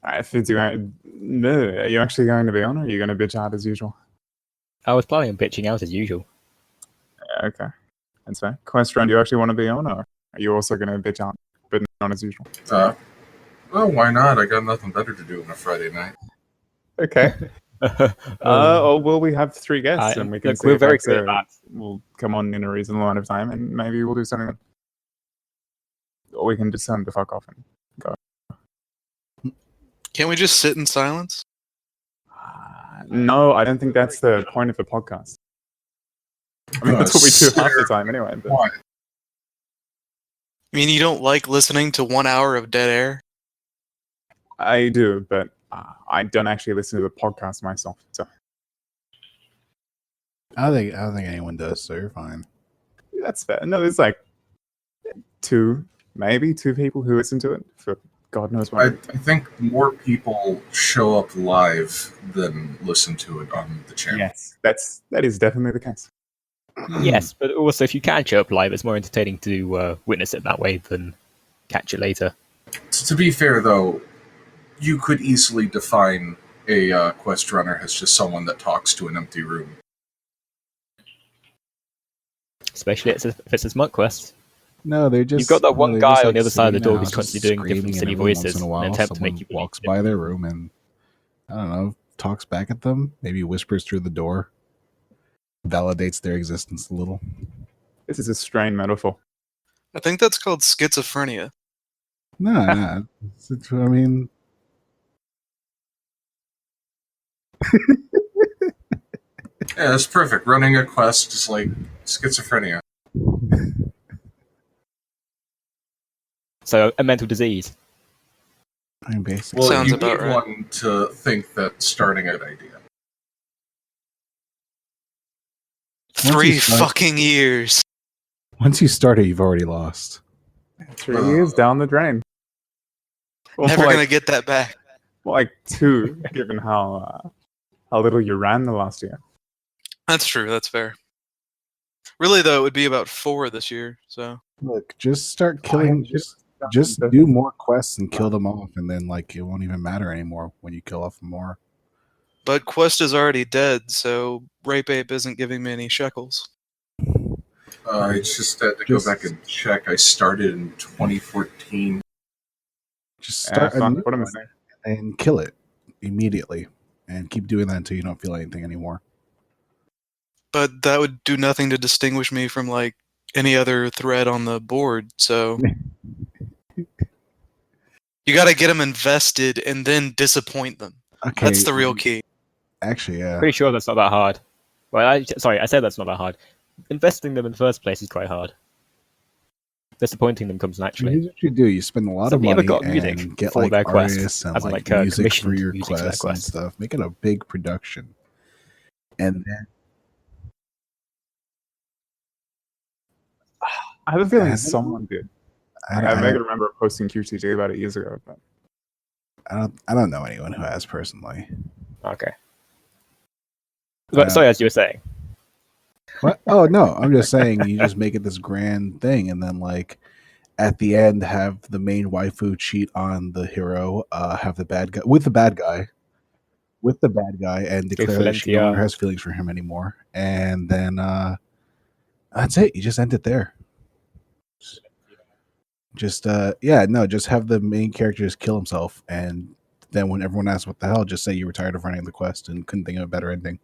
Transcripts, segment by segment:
If it's going, no, are you actually going to be on, or are you going to bitch out as usual? I was planning on bitching out as usual. Yeah, okay, that's fair. QuestDrone, do you actually want to be on, or are you also going to bitch out, but not as usual? Well, why not? I got nothing better to do on a Friday night. Okay. Or will we have 3 guests, and we can see we're if very good at that. will come on in a reasonable amount of time, and maybe we'll do something. Or we can just tell him to fuck off and go. Can't we just sit in silence? No, I don't think that's the point of the podcast. I mean, that's what we do half the time anyway. But... Why? I mean, you don't like listening to 1 hour of dead air? I do, but I don't actually listen to the podcast myself. So I don't think anyone does, so you're fine. that's fair. No, there's like 2 people who listen to it for God knows what. I think more people show up live than listen to it on the channel. Yes, that is definitely the case. Yes, but also if you can show up live, it's more entertaining to witness it that way than catch it later. To be fair, though, you could easily define a quest runner as just someone that talks to an empty room. Especially if it's a smut quest. No, they're just... You've got that one guy just, on the other side of the door who's just constantly doing different screaming, silly and every voices once in a while, in an attempt to make someone you walks by their room and, I don't know, talks back at them, maybe whispers through the door, validates their existence a little. This is a strange metaphor. I think that's called schizophrenia. No, I mean... Yeah, that's perfect. Running a quest is like schizophrenia. So, a mental disease. I mean, basically. Well, Sounds you about need right. one to think that starting a good idea. 3 fucking years. Once you start it, you've already lost. 3 years down the drain. Well, Never like, gonna get that back. like 2, given how little you ran the last year. That's true, that's fair. Really, though, it would be about 4 this year, so... Look, just start killing... Just do more quests and kill them off, and then like it won't even matter anymore when you kill off more. But Quest is already dead, so Rape Ape isn't giving me any shekels. I just had to go back and check. I started in 2014. Just start a new what am I one saying? and kill it immediately, and keep doing that until you don't feel anything anymore. But that would do nothing to distinguish me from, like, any other thread on the board, so... You gotta get them invested and then disappoint them. Okay, That's the real key. Actually, yeah. Pretty sure that's not that hard. Well, I said that's not that hard. Investing them in the first place is quite hard. Disappointing them comes naturally. Here's what you do: you spend a lot of money and get for like their quest, artists and as in, like like, music for your music for their quests and quest. stuff. Make it a big production, and then I have a feeling someone did. I don't- remember posting QTG about it years ago, but I don't know anyone who has personally. Okay. But sorry, as you were saying. What? Oh no, I'm just saying you just make it this grand thing, and then like at the end have the main waifu cheat on the hero, have the bad guy with the bad guy, and declare that she no longer has feelings for him anymore, and then that's it. You just end it there. Just just have the main character just kill himself, and then when everyone asks what the hell, just say you were tired of running the quest and couldn't think of a better ending.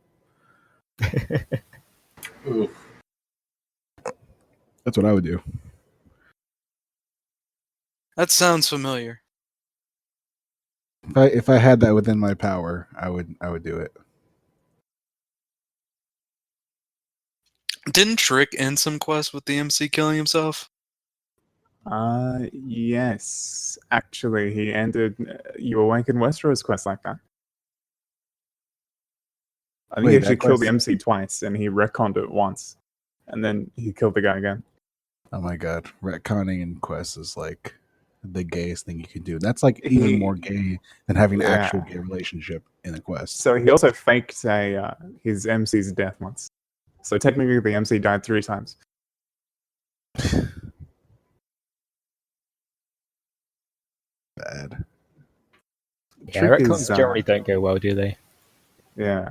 Ooh. That's what I would do. That sounds familiar. If I had that within my power, I would do it. Didn't Trick end some quest with the MC killing himself? Yes. Actually, he ended You Awaken Westeros quest like that. I think he actually killed the MC twice, and he retconned it once, and then he killed the guy again. Oh my god, retconning in quests is like the gayest thing you can do. That's like even more gay than having an actual gay relationship in a quest. So he also faked his MC's death once. So technically, the MC died 3 times. Bad. Yeah, trick retcons is, generally don't go well, do they? yeah.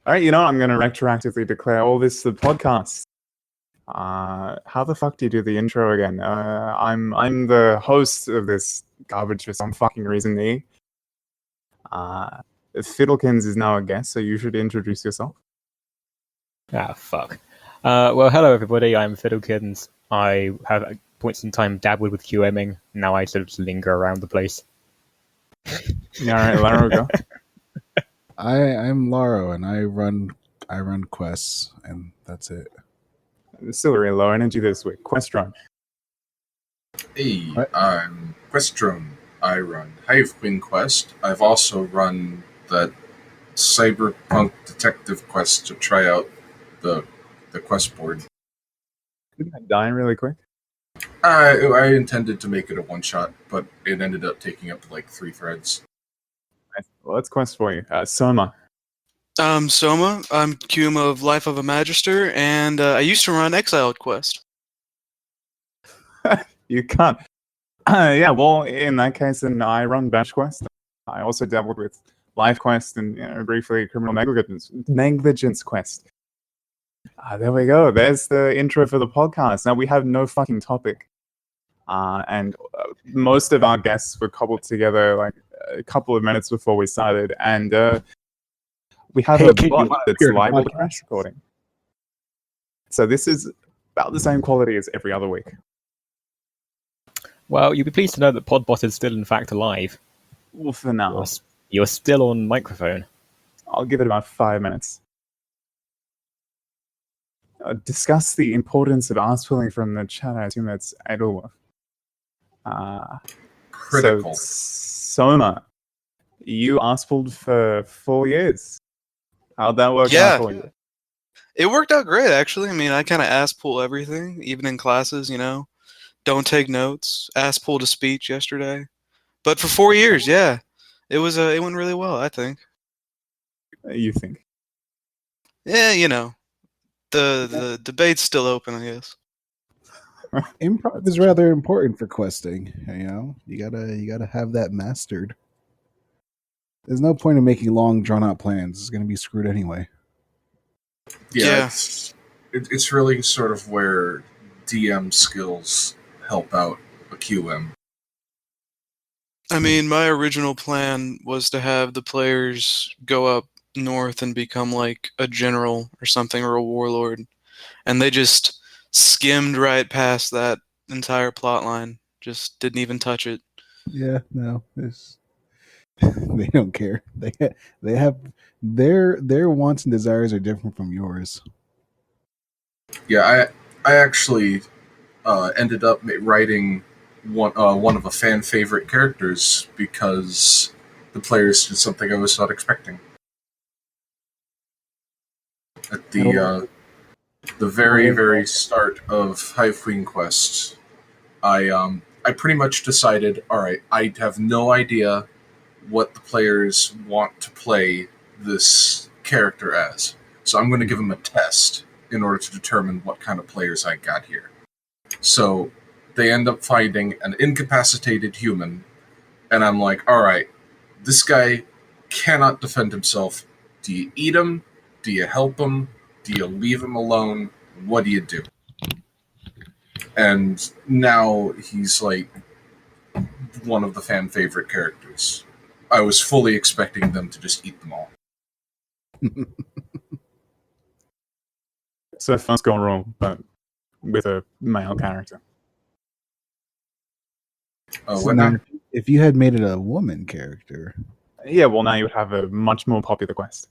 All right, you know what? I'm going to retroactively declare all this the podcast. How the fuck do you do the intro again? I'm the host of this garbage for some fucking reason. Fiddlekins is now a guest, so you should introduce yourself. Ah, fuck. Well, hello everybody, I'm Fiddlekins. I have at points in time dabbled with QMing. Now I sort of linger around the place. Yeah, all right, Larro, go. I'm Larro, and I run quests, and that's it. Still really low energy this week. QuestDrone. Hey, What? I'm QuestDrone. I run Hive Queen Quest. I've also run that cyberpunk detective quest to try out the quest board. Didn't I die really quick? I intended to make it a one shot, but it ended up taking up like 3 threads. Nice. Well, let's quest for you. Soma. Soma. I'm Cume of Life of a Magister, and I used to run Exiled Quest. You can't. Yeah, well, in that case, then I run Bash Quest. I also dabbled with Life Quest and briefly Criminal Negligence Quest. There we go. There's the intro for the podcast. Now we have no fucking topic. And most of our guests were cobbled together like a couple of minutes before we started. And we have a kid, you bot wanna that's appear in the liable to podcast? crash recording. So this is about the same quality as every other week. Well, you'll be pleased to know that Podbot is still in fact alive. Well, for now, You're still on microphone. I'll give it about 5 minutes. Discuss the importance of ass pulling from the chat. I assume that's Edelworth. Critical. So, Soma, you ass pulled for 4 years. How'd that work Yeah. out for you? It worked out great, actually. I mean, I kind of ass pull everything, even in classes, you know. Don't take notes. Ass pulled a speech yesterday. But for 4 years, yeah. It went really well, I think. You think? Yeah, you know. The debate's still open, I guess. Improv is rather important for questing. You gotta have that mastered. There's no point in making long, drawn out plans. It's gonna be screwed anyway. Yeah, Yeah. it's really sort of where DM skills help out a QM. I mean, my original plan was to have the players go up north and become like a general or something, or a warlord. And they just skimmed right past that entire plot line. Just didn't even touch it. Yeah, no, they don't care. They have their wants and desires are different from yours. Yeah, I actually ended up writing one of a fan favorite characters because the players did something I was not expecting. At the very start of Hive Queen Quest, I pretty much decided, all right, I have no idea what the players want to play this character as, so I'm going to give them a test in order to determine what kind of players I got here. So they end up finding an incapacitated human, and I'm like, all right, this guy cannot defend himself. Do you eat him? Do you help him? Do you leave him alone? What do you do? And now he's like one of the fan favorite characters. I was fully expecting them to just eat them all. So first gone wrong, but with a male character. So What now, now? if you had made it a woman character, Yeah, well, now you would have a much more popular quest.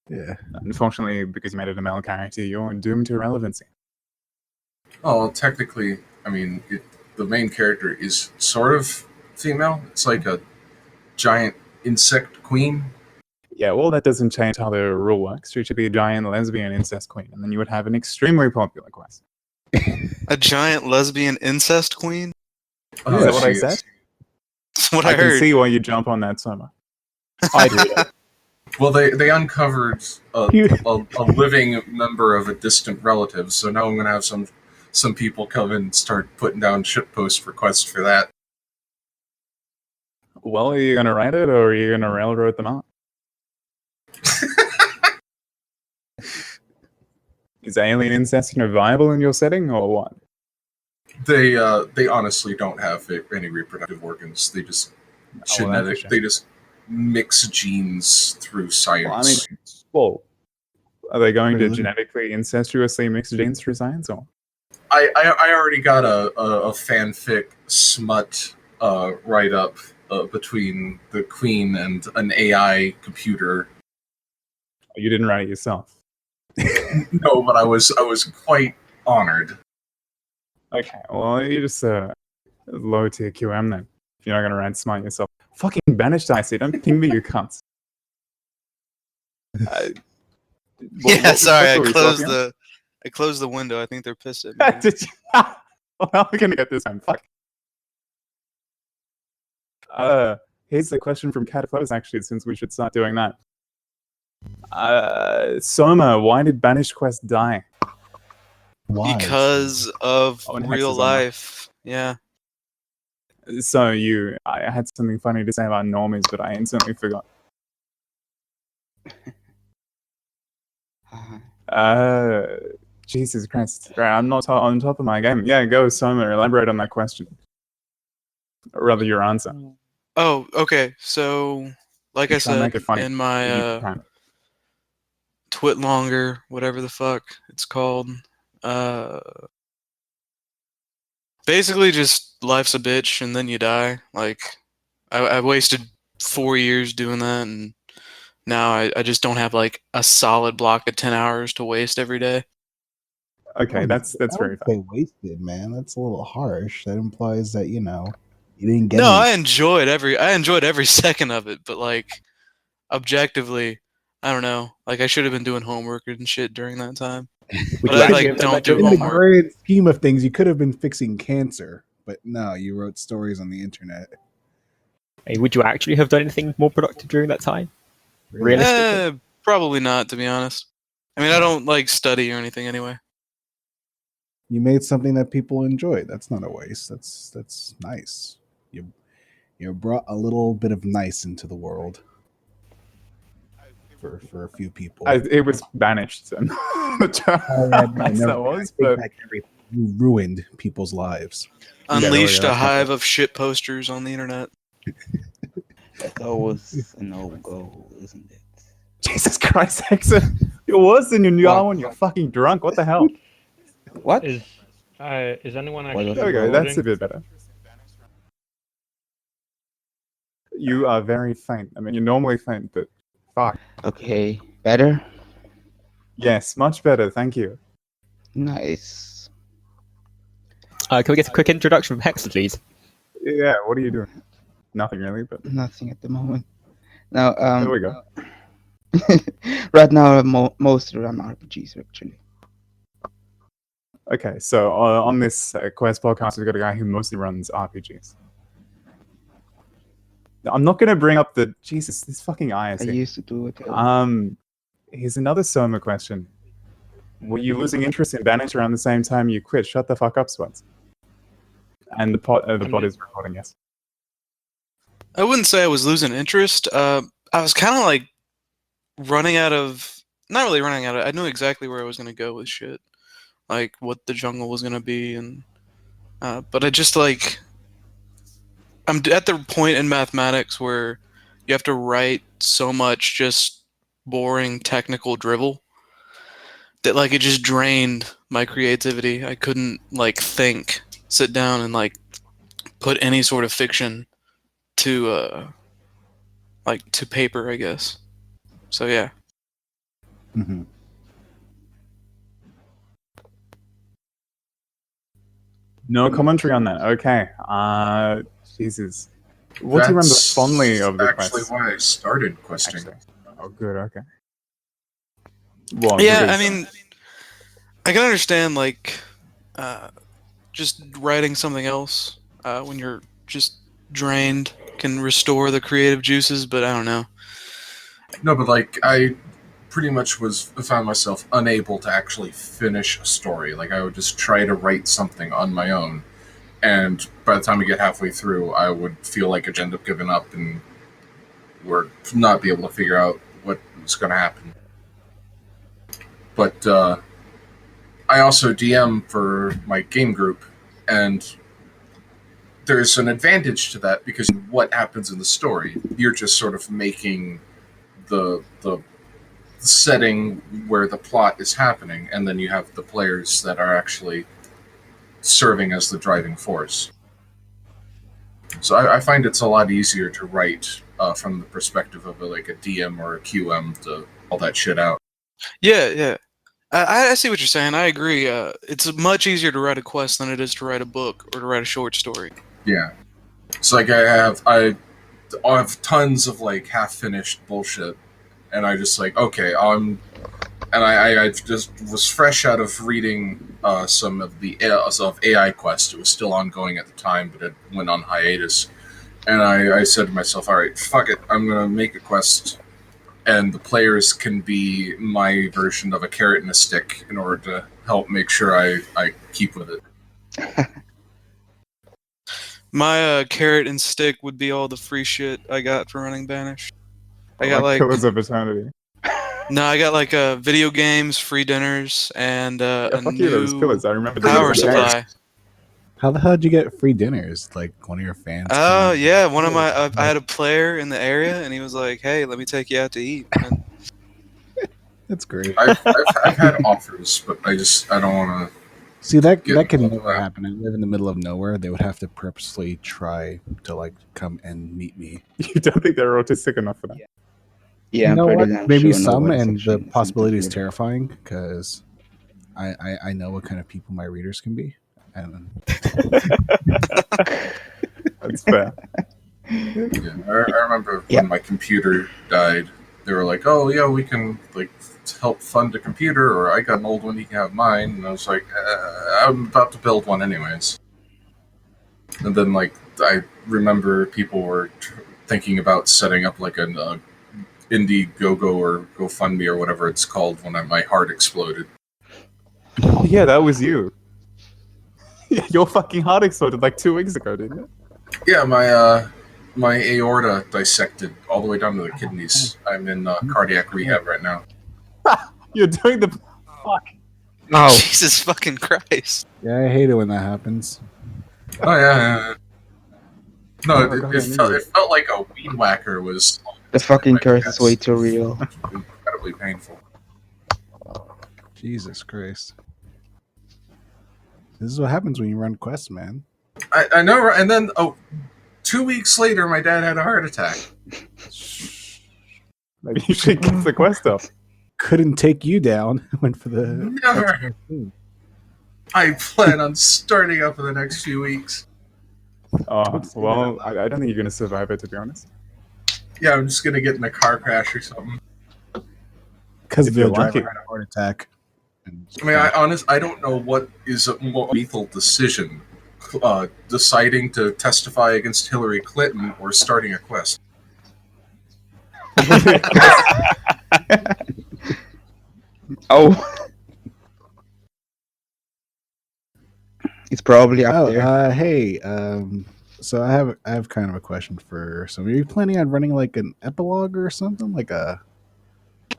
yeah, Unfortunately, because you made it a male character, you're doomed to irrelevancy. Oh, well, technically, I mean, the main character is sort of female. It's like a giant insect queen. Yeah, well, that doesn't change how the rule works. She should be a giant lesbian incest queen, and then you would have an extremely popular quest. A giant lesbian incest queen? Oh, Is that what I she said? is. That's what I I can heard. see why you jump on that, Soma. I'd read it. Well, they uncovered a living member of a distant relative, so now I'm going to have some people come in and start putting down shitposts requests for that. Well, are you going to write it or are you going to railroad them up? Is alien incest viable in your setting or what? They honestly don't have any reproductive organs. They just genetic. They just mix genes through science. Well, are they going to genetically incestuously mix genes through science? Or I already got a fanfic smut write up between the Queen and an AI computer. You didn't write it yourself. No, but I was quite honored. Okay, well, you just low tier QM then. If you're not going to write smart yourself. Fucking banished IC, don't ping me, you cunts. Sorry, I closed the window. I think they're pissed at me. Did you? Well, we're going to get this time. Fuck. Here's the question from Catapultus, actually, since we should start doing that. Soma, why did Banished Quest die? Why? Because of real life. Yeah. So I had something funny to say about normies, but I instantly forgot. Jesus Christ. Right, I'm not on top of my game. Yeah, go, Soma, elaborate on that question. Or rather, your answer. Oh, okay. So, like I said, in my Twitlonger, whatever the fuck it's called, basically just life's a bitch and then you die. Like, I wasted 4 years doing that, and now I just don't have like a solid block of 10 hours to waste every day. Okay, that's very fun. Wasted, man. That's a little harsh. That implies that you didn't get. No, I enjoyed every second of it, but like objectively, I don't know. Like I should have been doing homework and shit during that time. But I don't do homework. In the grand scheme of things, you could have been fixing cancer, but no, you wrote stories on the internet. Hey, would you actually have done anything more productive during that time? Realistically? Probably not, to be honest. I mean, I don't like study or anything anyway. You made something that people enjoyed. That's not a waste. That's nice. You brought a little bit of nice into the world for a few people. It was banished. And you ruined people's lives. Unleashed a hive of shit posters on the internet. That's always a no-go, isn't it? Jesus Christ, Hexer. You're worse than you are when you're fucking drunk. What the hell? What? Is anyone actually There we go, that's a bit better. You are very faint. I mean, you're normally faint, but fuck. Okay, better? Yes, much better, thank you. Nice. Can we get a quick introduction from Hexer, please? Yeah, what are you doing? Nothing really, but... Nothing at the moment. Now, there we go. right now, I mostly run RPGs, actually. Okay, so on this Quest podcast, we've got a guy who mostly runs RPGs. I'm not going to bring up the... Jesus, this fucking ISC. I used to do it. Here's another Soma question. Were you losing interest in Banished around the same time you quit? Shut the fuck up, Sweats. And the bot is recording, yes. I wouldn't say I was losing interest. I was kind of like running out of... Not really running out of... I knew exactly where I was going to go with shit. Like, what the jungle was going to be. And but I just, like... I'm at the point in mathematics where you have to write so much just boring technical drivel that, like, it just drained my creativity. I couldn't, like, sit down and, like, put any sort of fiction to paper, I guess. So yeah. Mm-hmm. No commentary on that. Okay. Jesus. What do you remember fondly of the quest? Actually, why I started questing. Actually. Oh, good. Okay. Well, yeah, I mean, I can understand like just writing something else when you're just drained can restore the creative juices, but I don't know. No, but like I pretty much found myself unable to actually finish a story. Like I would just try to write something on my own, and by the time we get halfway through, I would feel like I'd end up giving up and we're not be able to figure out what's going to happen. But I also DM for my game group, and there's an advantage to that because what happens in the story, you're just sort of making the setting where the plot is happening, and then you have the players that are actually serving as the driving force. So I find it's a lot easier to write from the perspective of a DM or a QM to all that shit out. Yeah. I see what you're saying. I agree. It's much easier to write a quest than it is to write a book or to write a short story. Yeah. It's like I have tons of half-finished bullshit, and I just okay, and I just was fresh out of reading some of the AI Quest. It was still ongoing at the time, but it went on hiatus. And I said to myself, all right, fuck it, I'm gonna make a quest, and the players can be my version of a carrot and a stick in order to help make sure I keep with it. My carrot and stick would be all the free shit I got for running Banished. I got Killers of Eternity. No, I got video games, free dinners, and a Fuck you, those new killers. I remember power those games. supply. How the hell did you get free dinners? Like one of your fans? Oh yeah, one of my I had a player in the area, and he was like, "Hey, let me take you out to eat." And That's great. I've had offers, but I don't want to. See, that can never happen. I live in the middle of nowhere. They would have to purposely try to come and meet me. You don't think they're autistic enough for that? Yeah, You know I'm what? pretty damn Maybe sure some, nobody and the section is possibility is included. terrifying because I know what kind of people my readers can be. And That's fair. Yeah, I remember when my computer died, they were like, "Oh yeah, we can help fund a computer," or "I got an old one, you can have mine." And I was like, "I'm about to build one anyways." And then I remember people were thinking about setting up an Indiegogo or GoFundMe or whatever it's called when my heart exploded. Oh yeah, that was you. Your fucking heart exploded 2 weeks ago, didn't it? Yeah, my aorta dissected all the way down to the kidneys. I'm in cardiac rehab right now. You're doing the fuck. No. Jesus fucking Christ! yeah, I hate it when that happens. Oh yeah. No, Oh, God, it felt like a weed whacker was. The fucking curse is way too real. Incredibly painful. Jesus Christ. This is what happens when you run quests, man. I know, right? And then 2 weeks later, my dad had a heart attack. Maybe you should get the quest up. Couldn't take you down. Went for the Never. I plan on starting up in the next few weeks. Oh, well, I don't think you're going to survive it, to be honest. Yeah, I'm just gonna get in a car crash or something. because If the you're driver lucky. had a heart attack. I mean, I don't know what is a more lethal decision: deciding to testify against Hillary Clinton or starting a quest. Oh. It's probably up there. Hey, so I have kind of a question for some. Are you planning on running an epilogue or something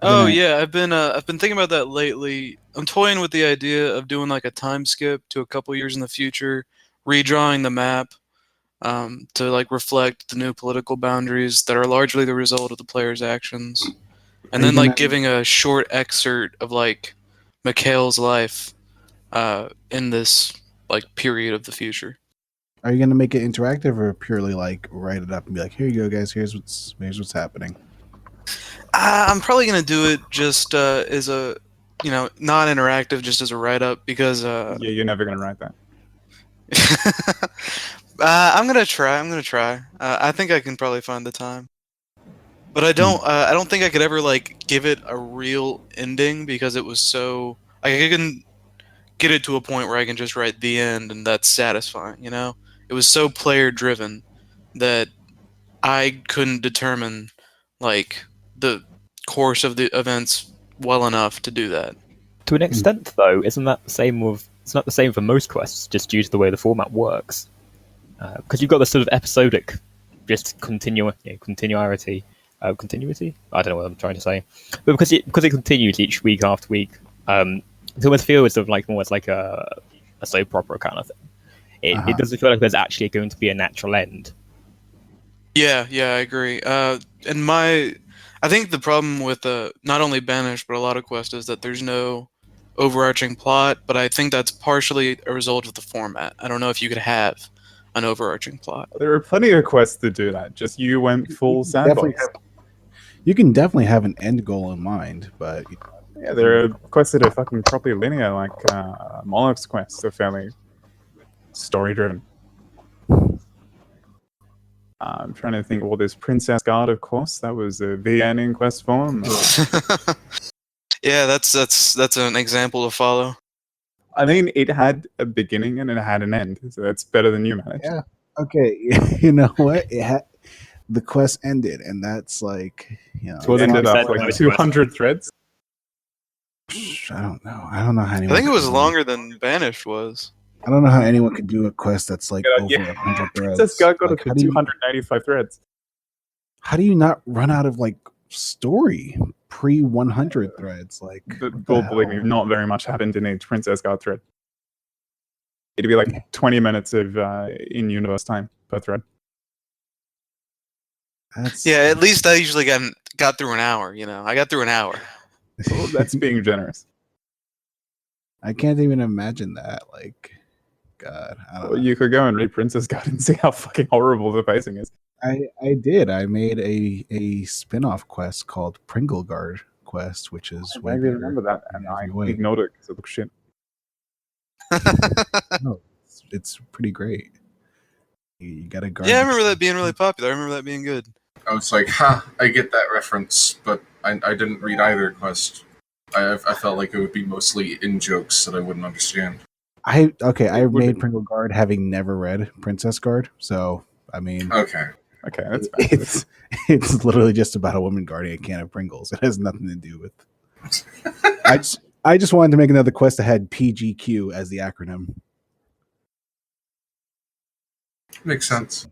Oh yeah, I've been thinking about that lately. I'm toying with the idea of doing a time skip to a couple years in the future, redrawing the map to reflect the new political boundaries that are largely the result of the players' actions, and then giving a short excerpt of Mikhail's life in this period of the future. Are you gonna make it interactive or purely write it up and be like, here you go, guys, here's what's happening? I'm probably gonna do it just as a not interactive, just as a write up because Yeah, you're never going to write that. I'm gonna try. I think I can probably find the time, but I don't think I could ever give it a real ending because it was so I couldn't get it to a point where I can just write the end and that's satisfying. It was so player driven that I couldn't determine the course of the events well enough to do that. To an extent, though, isn't that the same with? It's not the same for most quests, just due to the way the format works. because you've got the sort of episodic, just continuity. Continuity? I don't know what I'm trying to say, but because it continues each week after week, it almost feels sort of like almost like a soap opera kind of thing. It doesn't feel like there's actually going to be a natural end. Yeah, I agree. I think the problem with not only Banished but a lot of quests is that there's no overarching plot. But I think that's partially a result of the format. I don't know if you could have an overarching plot. There are plenty of quests to do that. Just you went full sandbox. You can definitely have an end goal in mind, but Yeah, there are quests that are fucking properly linear, like Moloch's quests are fairly story-driven. I'm trying to think. Well, there's Princess Guard, of course. That was a VN in quest form. Yeah, that's an example to follow. I mean, it had a beginning and it had an end, so that's better than you managed. yeah, okay. You know what? The quest ended, and that's like, So it ended up like 200 threads. I don't know. I don't know how I anyone. think it was longer than Banished was. I don't know how anyone could do a quest that's like over 100 threads. Princess Guard got Like, up to 295 threads. How do you not run out of like story pre 100 threads? Like, Well, believe me, not very much happened in each Princess Guard thread. It'd be like 20 minutes of in-universe time per thread. Yeah, at least I usually got through an hour. I got through an hour. Well, that's being generous. I can't even imagine that. Like, God, I don't know. You could go and read Princess Guard and see how fucking horrible the pacing is. I did. I made a spin-off quest called Pringle Guard quest, which is I remember that, and I ignored it because it looks shit. No, it's pretty great. You gotta guard. Yeah, I remember that being really popular. I remember that being good. I was like, I get that reference, but I didn't read either quest. I felt like it would be mostly in-jokes that I wouldn't understand. I made Pringle Guard having never read Princess Guard, so I mean, Okay, that's fine. It's literally just about a woman guarding a can of Pringles. It has nothing to do with. I just wanted to make another quest that had PGQ as the acronym. Makes sense.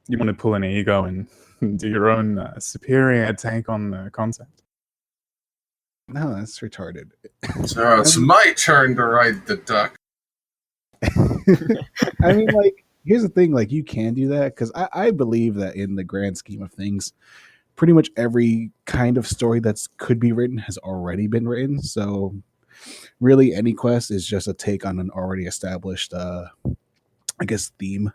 You want to pull an ego and do your own superior take on the concept. No, that's retarded. So it's my turn to ride the duck. I mean, like, here's the thing: like, you can do that because I believe that in the grand scheme of things, pretty much every kind of story that's could be written has already been written. So, really, any quest is just a take on an already established, I guess, theme.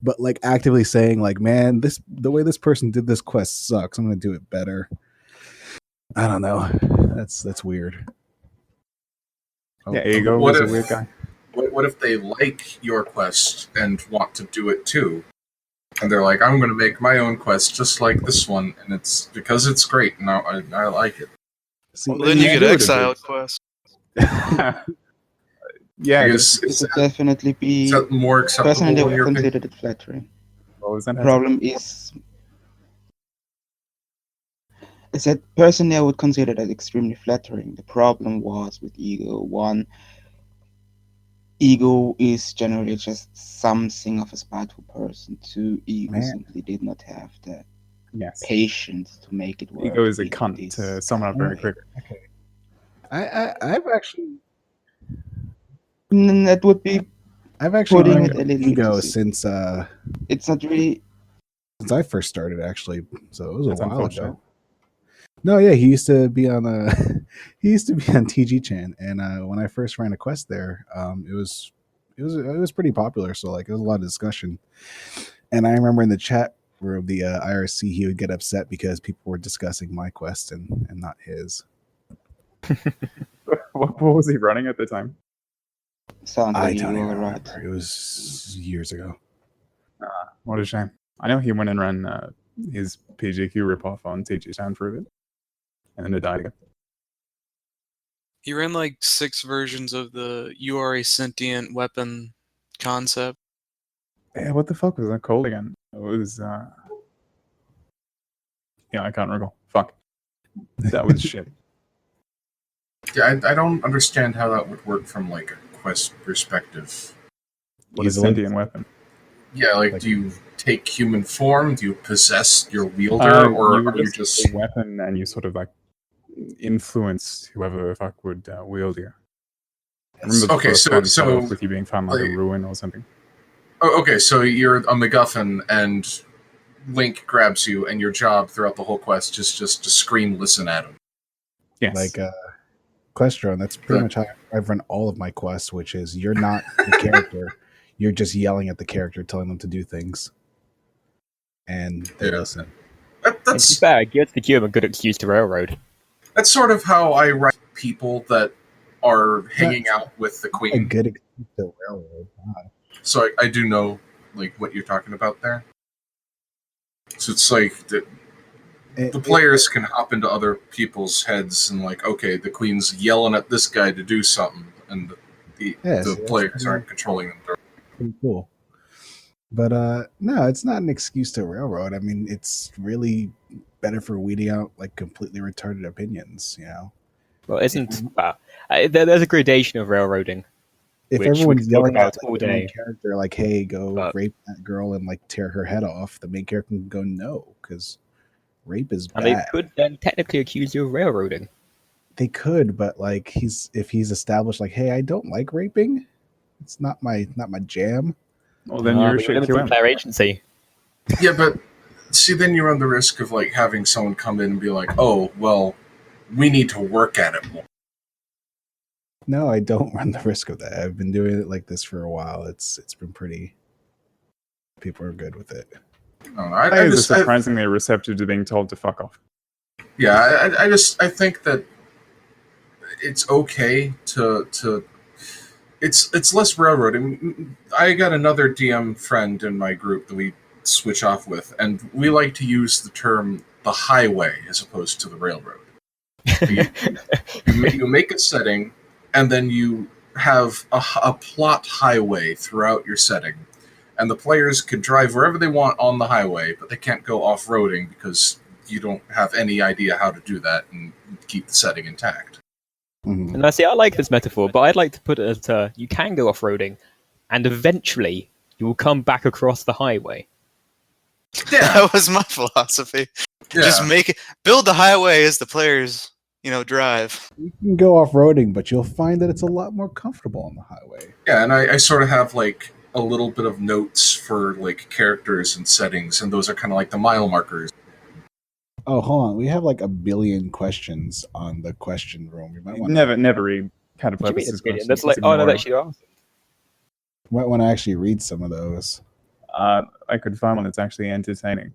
But like actively saying, like, man, the way this person did this quest sucks. I'm gonna do it better. I don't know. That's weird. Yeah, ego was a weird guy. What if they like your quest and want to do it too? And they're like, I'm going to make my own quest just like this one, and it's because it's great, and I like it. See, Well, then you get exiled quest. Yeah, Because It would definitely be. is that more Personally, acceptable I in would your consider opinion? it flattering. what was that? The problem is that personally I would consider that extremely flattering. The problem was with ego. One, ego is generally just something of a spiteful person. Two, ego Man. simply did not have the Yes. patience to make it work. Ego is a into cunt this to sum it up very quickly. Okay. I've actually That would be putting putting it it a little ego bit too since it's not really. I first started, actually. So it was That's a while unfortunate. ago. No, yeah, he used to be on he used to be on TG Chan, and when I first ran a quest there, it was pretty popular. So like, there was a lot of discussion, and I remember in the chat room, the IRC, he would get upset because people were discussing my quest and not his. What was he running at the time? Sounds I like you don't even were remember. right. It was years ago. What a shame. I know he went and ran his PGQ ripoff on TG Sound for a bit, and then it died again. He ran like 6 versions of the "you are a sentient weapon" concept. Yeah, what the fuck was that called again? It was yeah, I can't recall. Fuck. That was shit. Yeah, I don't understand how that would work from like a quest perspective. What a Easily. sentient weapon. Yeah, like, do you take human form? Do you possess your wielder, or you are you just a weapon and you sort of like influence whoever the fuck would wield you? I remember the okay? first one started So off with you being found like a like, ruin or something. oh, okay, so you're a MacGuffin, and Link grabs you, and your job throughout the whole quest is just to scream, listen at him. Yes. Like QuestDrone, that's pretty much how I've run all of my quests, which is you're not the character, you're just yelling at the character, telling them to do things, and they listen. It's fair. Gears the Cube are good excuse to railroad. That's sort of how I write people that are hanging out with the A queen. good excuse to railroad. God. So I do know like what you're talking about there. So it's like the players can hop into other people's heads and like, okay, the queen's yelling at this guy to do something, and the players aren't controlling them. Pretty cool. But no, it's not an excuse to railroad. I mean, it's really better for weeding out like completely retarded opinions, you know. Well, there's a gradation of railroading. If which everyone's we can talk yelling at about all like, the main day. character, like, "Hey, go rape that girl and like tear her head off," the main character can go no, because rape is And bad. they could then technically accuse you of railroading. They could, but like if he's established like, "Hey, I don't like raping. It's not my jam." Well, then you're a shit QM. Player agency. Yeah, but see, then you run the risk of like having someone come in and be like, "Oh, well, we need to work at it more." No, I don't run the risk of that. I've been doing it like this for a while. It's been pretty. People are good with it. I Players just, are surprisingly receptive to being told to fuck off. Yeah, I think that it's okay to it's less railroading. I got another DM friend in my group that we switch off with, and we like to use the term the highway as opposed to the railroad. You make a setting, and then you have a plot highway throughout your setting, and the players can drive wherever they want on the highway, but they can't go off-roading because you don't have any idea how to do that and keep the setting intact. Mm-hmm. And I see, I like this metaphor, but I'd like to put it as you can go off-roading, and eventually you will come back across the highway. Yeah, that was my philosophy. Yeah. Just build the highway as the players, drive. You can go off-roading, but you'll find that it's a lot more comfortable on the highway. Yeah, and I sort of have like a little bit of notes for like characters and settings, and those are kind of like the mile markers. Oh, hold on. We have like a billion questions on the question room. We might want never read Cataplas's questions. That's like, oh no, that should ask. Might want to actually read some of those. I could find one that's actually entertaining,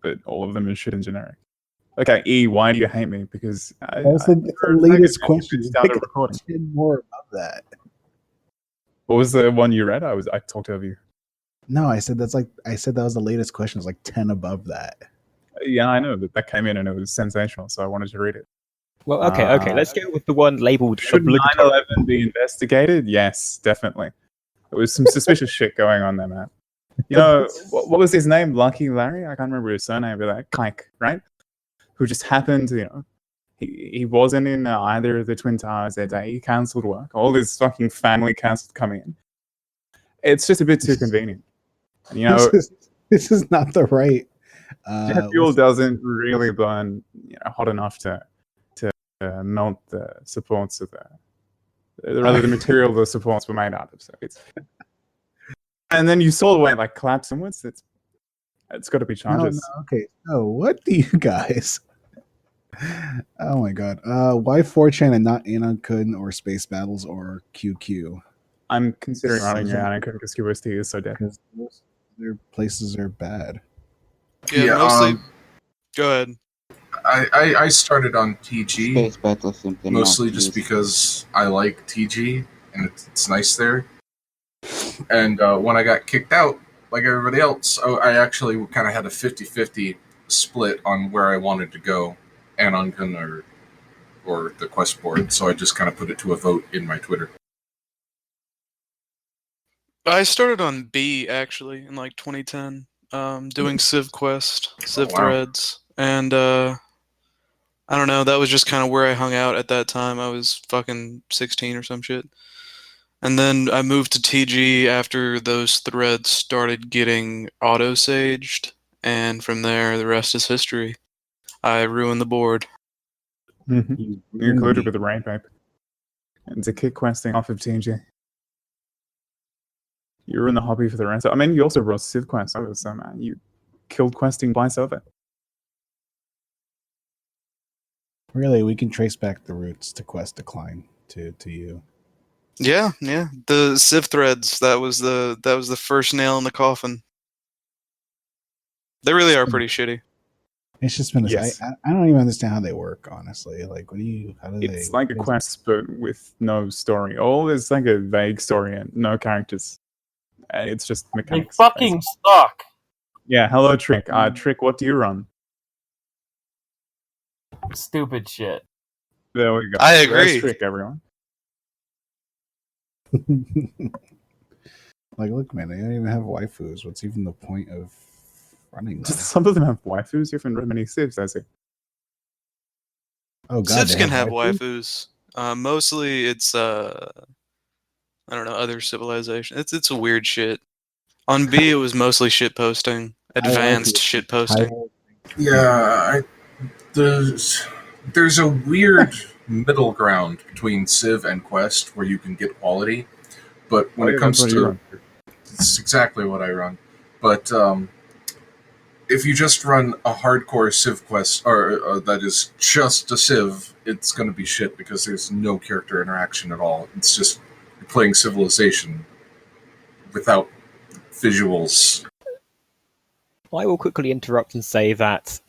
but all of them are shit and generic. Okay, E, why do you hate me? Because that's the latest question. Started recording. 10 more of that. What was the one you read? I talked over you. No, I said that was the latest question. It's like 10 above that. Yeah, I know that came in and it was sensational, so I wanted to read it. Well, okay. Let's go with the one labeled. Should 9/11 be investigated? Yes, definitely. There was some suspicious shit going on there, man. You know, what was his name? Lucky Larry? I can't remember his surname, but that Kike, right? Who just happened to, he wasn't in either of the Twin Towers that day. He cancelled work. All this fucking family cancelled coming in. It's just a bit too convenient. And, this is not the right. Jet fuel doesn't really burn hot enough to melt the supports of the material the supports were made out of. So and then you saw the way it collapsed inwards. It's got to be charges. No, okay. So what do you guys? Oh my god. Why 4chan and not Anonkun or Space Battles or QQ? I'm considering running Anonkun because QST is so dead. Because their places are bad. Yeah, mostly. Go ahead. I started on TG Space Battle simply mostly just because I like TG and it's nice there. And when I got kicked out, like everybody else, I actually kind of had a 50-50 split on where I wanted to go, Anonkun or the quest board. So I just kind of put it to a vote in my Twitter. I started on B actually in like 2010, doing Civ Quest, Civ Threads, and I don't know. That was just kind of where I hung out at that time. I was fucking 16 or some shit, And then I moved to TG after those threads started getting auto-saged, and from there, the rest is history. I ruined the board. Mm-hmm. You You ruined colluded me. with the right babe. And to kick questing off of TNG. You ruined the hobby for the rest. I mean, you also brought Civ Quest over, so man, you killed questing twice over. Really, we can trace back the roots to quest decline to you. Yeah. The Civ threads, that was the first nail in the coffin. They really are pretty shitty. It's just been. Yes. I don't even understand how they work. Honestly, like, what do you? How do they? It's like a quest, but with no story. All is like a vague story and no characters. It's just They mechanics. fucking basically. suck. Yeah, hello, Trick. Trick, what do you run? Stupid shit. There we go. I There's agree. Trick, everyone. Like, look, man, they don't even have waifus. What's even the point of running them? Some of them have waifus. You haven't read many Civs, has it? Oh god, Civs they can have waifus? waifus. Mostly it's I don't know, other civilization. It's a weird shit. On B it was mostly shit posting. Advanced shit posting. Yeah, there's a weird middle ground between Civ and Quest where you can get quality, but when it comes to it's exactly what I run. But if you just run a hardcore Civ quest, or that is just a Civ, it's going to be shit because there's no character interaction at all. It's just you're playing Civilization without visuals. I will quickly interrupt and say that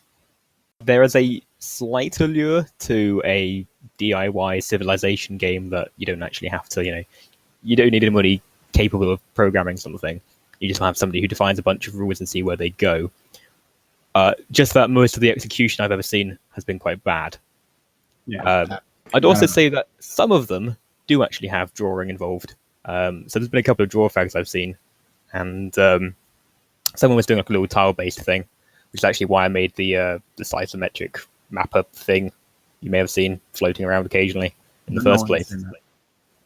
there is a slight allure to a DIY civilization game that you don't actually have to, you don't need anybody capable of programming something. You just have somebody who defines a bunch of rules and see where they go. Just that most of the execution I've ever seen has been quite bad. Yeah. I'd also say that some of them do actually have drawing involved. So there's been a couple of draw fags I've seen, and someone was doing like a little tile-based thing, which is actually why I made the isometric mapper thing you may have seen floating around occasionally in the first place.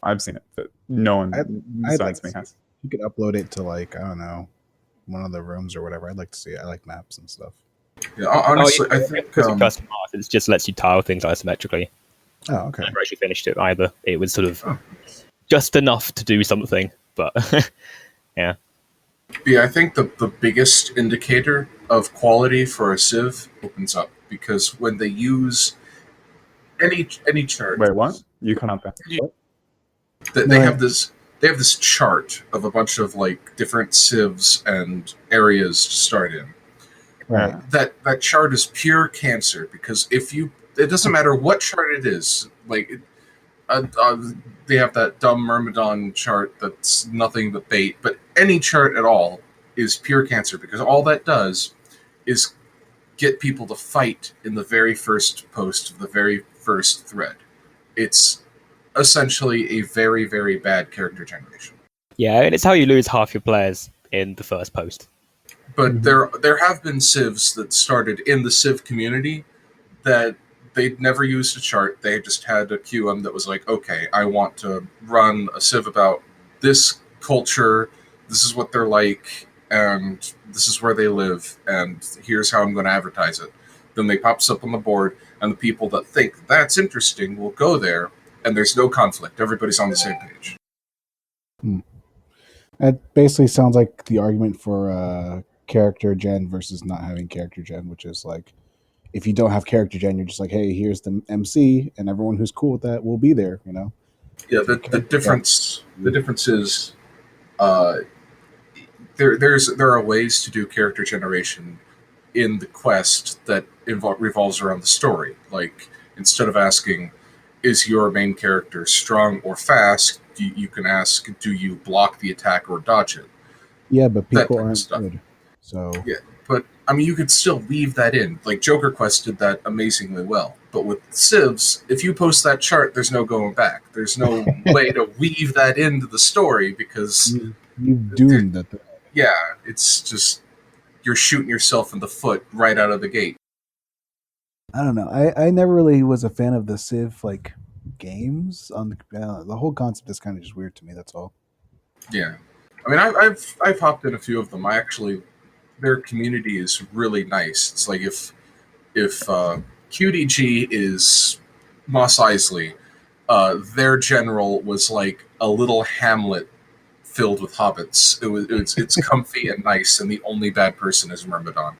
I've seen it, but no one besides me has. You could upload it to, like, I don't know, one of the rooms or whatever. I'd like to see it. I like maps and stuff. Yeah, honestly, I think because it custom art, it just lets you tile things isometrically. Oh, okay. I never actually finished it either. It was sort of just enough to do something, but yeah. Yeah, I think the biggest indicator of quality for a Civ opens up because when they use any chart. Wait, what? You cut out that. They have this chart of a bunch of like different civs and areas to start in. Right. That chart is pure cancer because it doesn't matter what chart it is. Like they have that dumb Myrmidon chart that's nothing but bait, but any chart at all is pure cancer because all that does is get people to fight in the very first post of the very first thread. It's essentially a very, very bad character generation. Yeah, and it's how you lose half your players in the first post. But there have been civs that started in the civ community that they'd never used a chart. They just had a QM that was like, okay, I want to run a civ about this culture, this is what they're like, and this is where they live, and here's how I'm going to advertise it. Then they pops up on the board, and the people that think that's interesting will go there, and there's no conflict. Everybody's on the same page. That basically sounds like the argument for character gen versus not having character gen, which is like, if you don't have character gen, you're just like, hey, here's the MC, and everyone who's cool with that will be there, you know? Yeah, the difference is there are ways to do character generation in the quest that revolves around the story. Like, instead of asking, is your main character strong or fast, you can ask, do you block the attack or dodge it? Yeah, but people aren't good. So yeah, but I mean, you could still weave that in. Like Joker Quest did that amazingly well. But with civs, if you post that chart, there's no going back. There's no way to weave that into the story because you've doomed that. Yeah, it's just you're shooting yourself in the foot right out of the gate. I don't know. I never really was a fan of the Civ like games on the whole concept is kind of just weird to me. That's all. Yeah, I mean, I've hopped in a few of them. Their community is really nice. It's like if QDG is Mos Eisley, their general was like a little hamlet filled with hobbits. It's comfy and nice, and the only bad person is Myrmidon.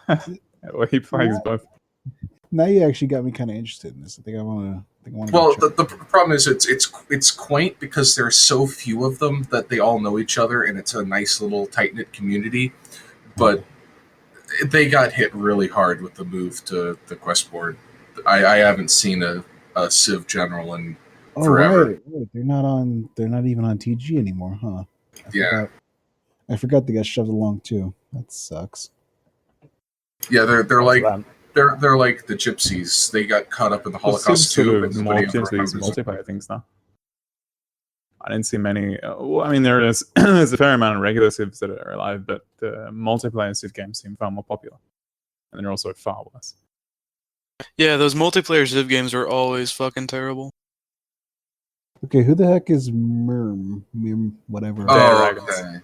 Well, he plays both. Now you actually got me kind of interested in this. I think I want to. Well, the problem is it's quaint because there's so few of them that they all know each other, and it's a nice little tight knit community. But they got hit really hard with the move to the quest board. I haven't seen a Civ general in forever. Right. They're not even on TG anymore, huh? I forgot they got shoved along too. That sucks. Yeah, they're like they're like the gypsies. They got caught up in the Holocaust too. Sort of morphed into these multiplayer things now. I didn't see many. Well, I mean, there's a fair amount of regular Civs that are alive, but multiplayer Civ games seem far more popular, and they're also far worse. Yeah, those multiplayer Civ games are always fucking terrible. Okay, who the heck is Mirm, whatever? Oh, okay.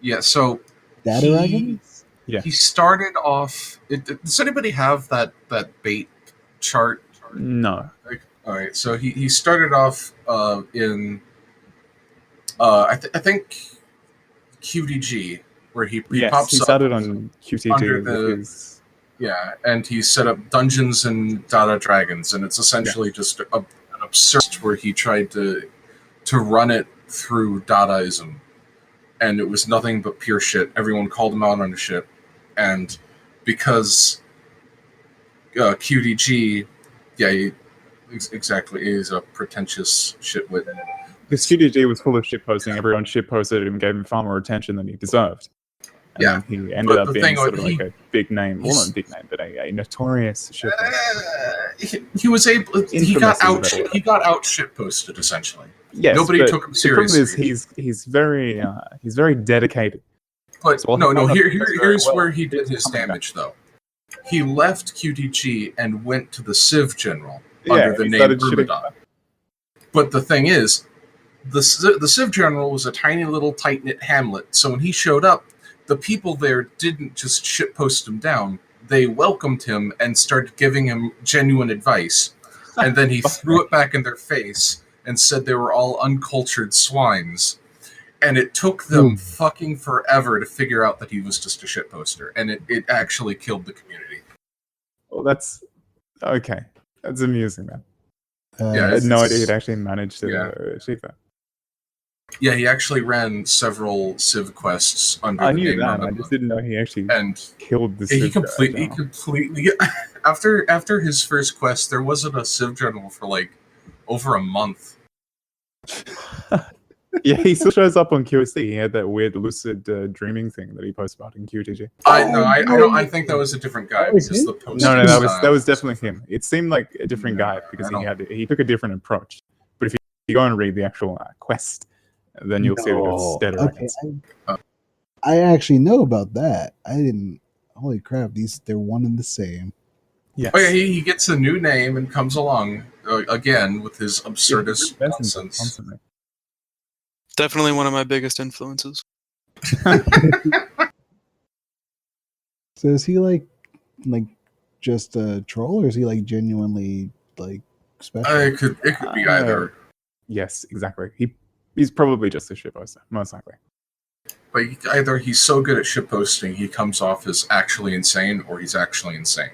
Yeah, so Dataragons? Yeah. He started off. Does anybody have that bait chart? No. All right, so he started off in I think QDG, where he pops he started on QTG. And he set up dungeons and Data Dragons, and it's essentially just an absurd where he tried to run it through Dadaism, and it was nothing but pure shit. Everyone called him out on the shit, and because QDG, exactly, is a pretentious shitwit. Because QDG was full of shitposting, everyone shitposted him, gave him far more attention than he deserved. And then he ended up being sort of like a big name. Well, not a big name, but a notorious shitposter. He was able. He got out shitposted essentially. Yes, nobody took him seriously. The problem is he's very dedicated. But so here's where he did his damage though. He left QDG and went to the Civ General under the name Myrmidon. But the thing is, the Civ General was a tiny little tight-knit hamlet, so when he showed up, the people there didn't just shitpost him down. They welcomed him and started giving him genuine advice. And then he threw it back in their face and said they were all uncultured swines. And it took them fucking forever to figure out that he was just a shitposter. And it actually killed the community. Well, that's... Okay. That's amusing, man. I Yeah, had no idea he'd actually managed to achieve that. Yeah, he actually ran several Civ quests under I the knew name that. Myrmidon. I just didn't know he actually killed the He Civ completely after his first quest, there wasn't a Civ general for like over a month. Yeah, he still shows up on QSD. He had that weird lucid dreaming thing that he posted about in QTG. I think that was a different guy because the post. No, that was definitely him. It seemed like a different guy because he took a different approach. But if you go and read the actual quest, then you'll see that it's Dataragons. Okay. I actually know about that. I didn't. Holy crap! They're one and the same. Yes. Oh yeah, he gets a new name and comes along again with his absurdist nonsense. Constantly. Definitely one of my biggest influences. So is he like just a troll, or is he like genuinely like special? It could be either. Yes, exactly. He's probably just a shitposter, most likely. But either he's so good at shitposting, he comes off as actually insane, or he's actually insane.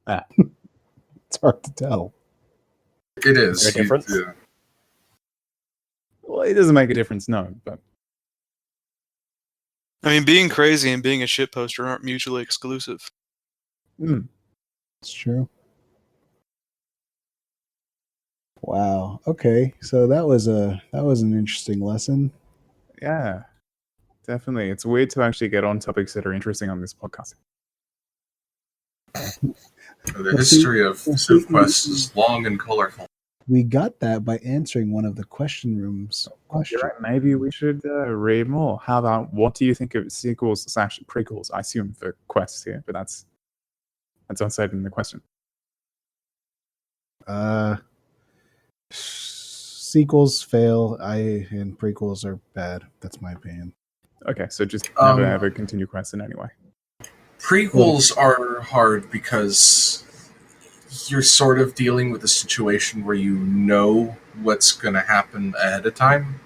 It's hard to tell. It is. Is there a difference? Well, it doesn't make a difference, no. But I mean, being crazy and being a shitposter aren't mutually exclusive. It's true. Wow. Okay. So that was an interesting lesson. Yeah, definitely. It's weird to actually get on topics that are interesting on this podcast. The history of Civ Quest is long and colorful. We got that by answering one of the question room's questions. Right, maybe we should read more. How about, what do you think of sequels/prequels? I assume for quests here, but that's unsaid in the question. Sequels fail. And prequels are bad. That's my opinion. Okay, so just Um, never ever continue quests in any way. Prequels are hard because you're sort of dealing with a situation where you know what's going to happen ahead of time.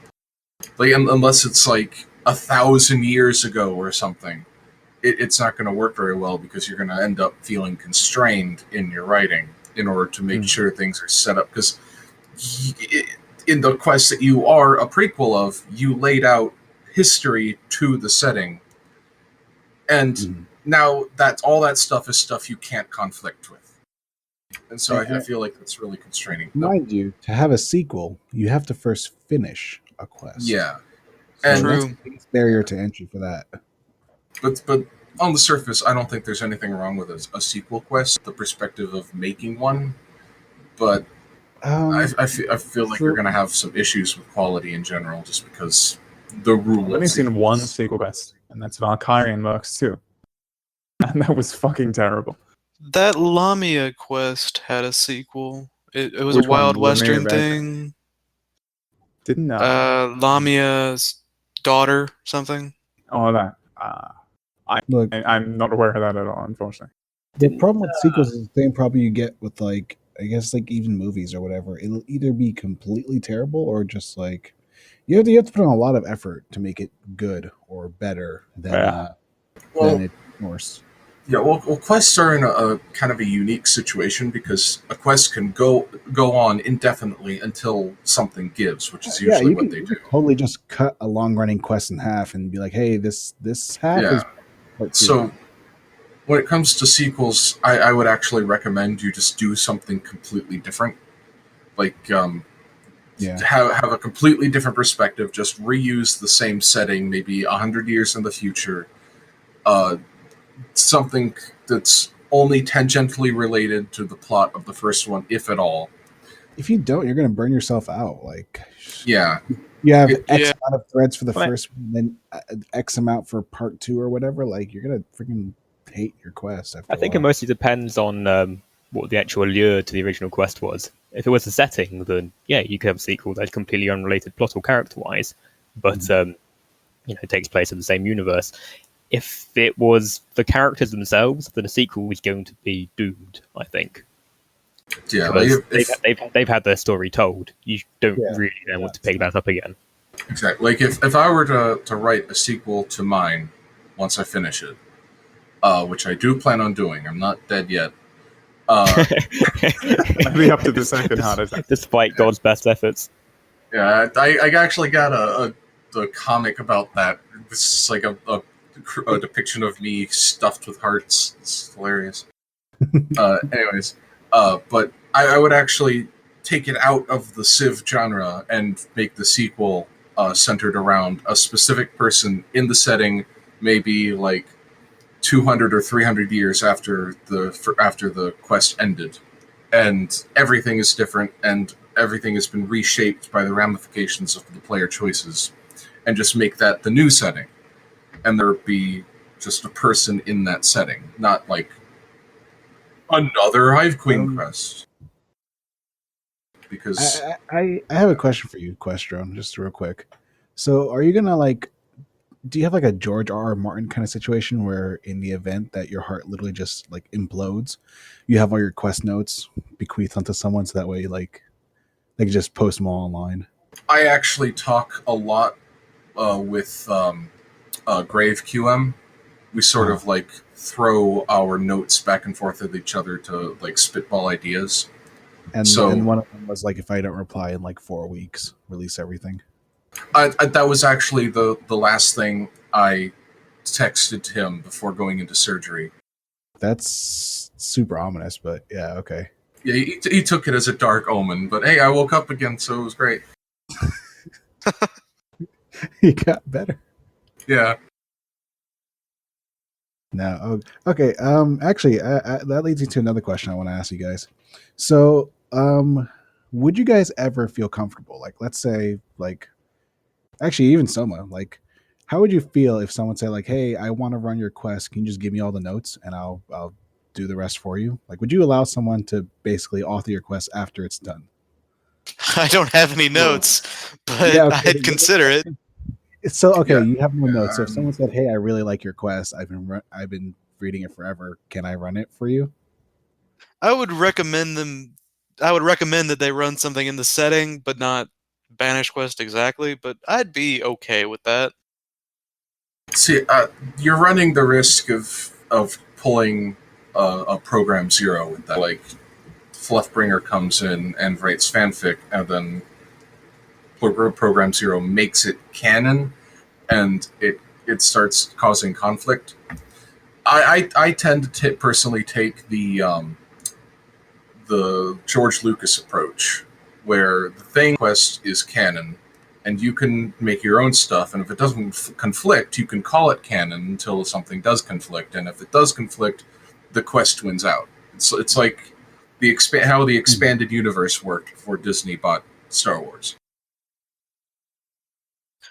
Like, unless it's like 1,000 years ago or something, it's not going to work very well because you're going to end up feeling constrained in your writing in order to make sure things are set up. Because in the quest that you are a prequel of, you laid out history to the setting, and now that's all that stuff is stuff you can't conflict with, and so I feel like that's really constraining. Mind you, to have a sequel, you have to first finish a quest. Yeah, So and that's the biggest barrier to entry for that. but on the surface, I don't think there's anything wrong with a sequel quest, the perspective of making one, but I feel like you're going to have some issues with quality in general just because the rule. I've only seen one sequel quest, and that's Valkyrian Works 2. And that was fucking terrible. That Lamia quest had a sequel. It was Which a Wild one? Lamia Western Red? thing. Didn't know. Lamia's daughter, something. Oh, that. Look, I'm not aware of that at all, unfortunately. the problem with sequels is the same problem you get with, like, I guess, like, even movies or whatever. It'll either be completely terrible or just like you have to put on a lot of effort to make it good or better than it's worse. Yeah, well, quests are in a kind of a unique situation because a quest can go on indefinitely until something gives, which is usually what they do. Totally just cut a long running quest in half and be like, hey, this half is part 2. So when it comes to sequels, I would actually recommend you just do something completely different. Like have a completely different perspective, just reuse the same setting, maybe 100 years in the future. Something that's only tangentially related to the plot of the first one, if at all. If you don't, you're going to burn yourself out. Like, yeah, you have X amount of threads for the first one, then X amount for part 2 or whatever. Like, you're going to freaking hate your quest after I think it mostly depends on what the actual allure to the original quest was. If it was a setting, then yeah, you could have a sequel that's completely unrelated plot or character-wise, but it takes place in the same universe. If it was the characters themselves, then a sequel is going to be doomed, I think. Yeah, they've had their story told. You don't really know what to pick that up again. Exactly. Like if I were to write a sequel to mine once I finish it, which I do plan on doing. I'm not dead yet. Maybe up to the second hardest. Despite God's best efforts. Yeah, I actually got a comic about that. It's like a depiction of me stuffed with hearts. It's hilarious. Anyways, but I would actually take it out of the Civ genre and make the sequel centered around a specific person in the setting, maybe like 200 or 300 years after the quest ended, and everything is different, and everything has been reshaped by the ramifications of the player choices, and just make that the new setting, and there be just a person in that setting, not like another Hive Queen quest. Because I have a question for you, QuestDrone, just real quick. So, are you gonna do you have like a George R.R. Martin kind of situation where, in the event that your heart literally just like implodes, you have all your quest notes bequeathed onto someone, so that way they can just post them all online? I actually talk a lot with Grave QM. We sort of like throw our notes back and forth at each other to like spitball ideas. And one of them was like, if I don't reply in like 4 weeks, release everything. That was actually the last thing I texted him before going into surgery. That's super ominous, but yeah, okay. Yeah, he took it as a dark omen, but hey, I woke up again, so it was great. He got better. Yeah. No, okay. Actually, that leads me to another question I want to ask you guys. So, would you guys ever feel comfortable? Like, let's say, like, actually, even Soma, like, how would you feel if someone said, like, "Hey, I want to run your quest. Can you just give me all the notes and I'll do the rest for you?" Like, would you allow someone to basically author your quest after it's done? I don't have any notes, but Yeah, okay. I'd consider it. So okay, Yeah, you have no notes. So if um, someone said, "Hey, I really like your quest. I've been reading it forever. Can I run it for you?" I would recommend that they run something in the setting, but not Banish Quest exactly. But I'd be okay with that. see, you're running the risk of pulling a program zero with that. Like, Fluffbringer comes in and writes fanfic, and then program zero makes it canon, and it starts causing conflict. I tend to personally take the George Lucas approach, where the thing quest is canon, and you can make your own stuff. And if it doesn't conflict, you can call it canon until something does conflict. And if it does conflict, the quest wins out. It's like how the expanded universe worked before Disney bought Star Wars.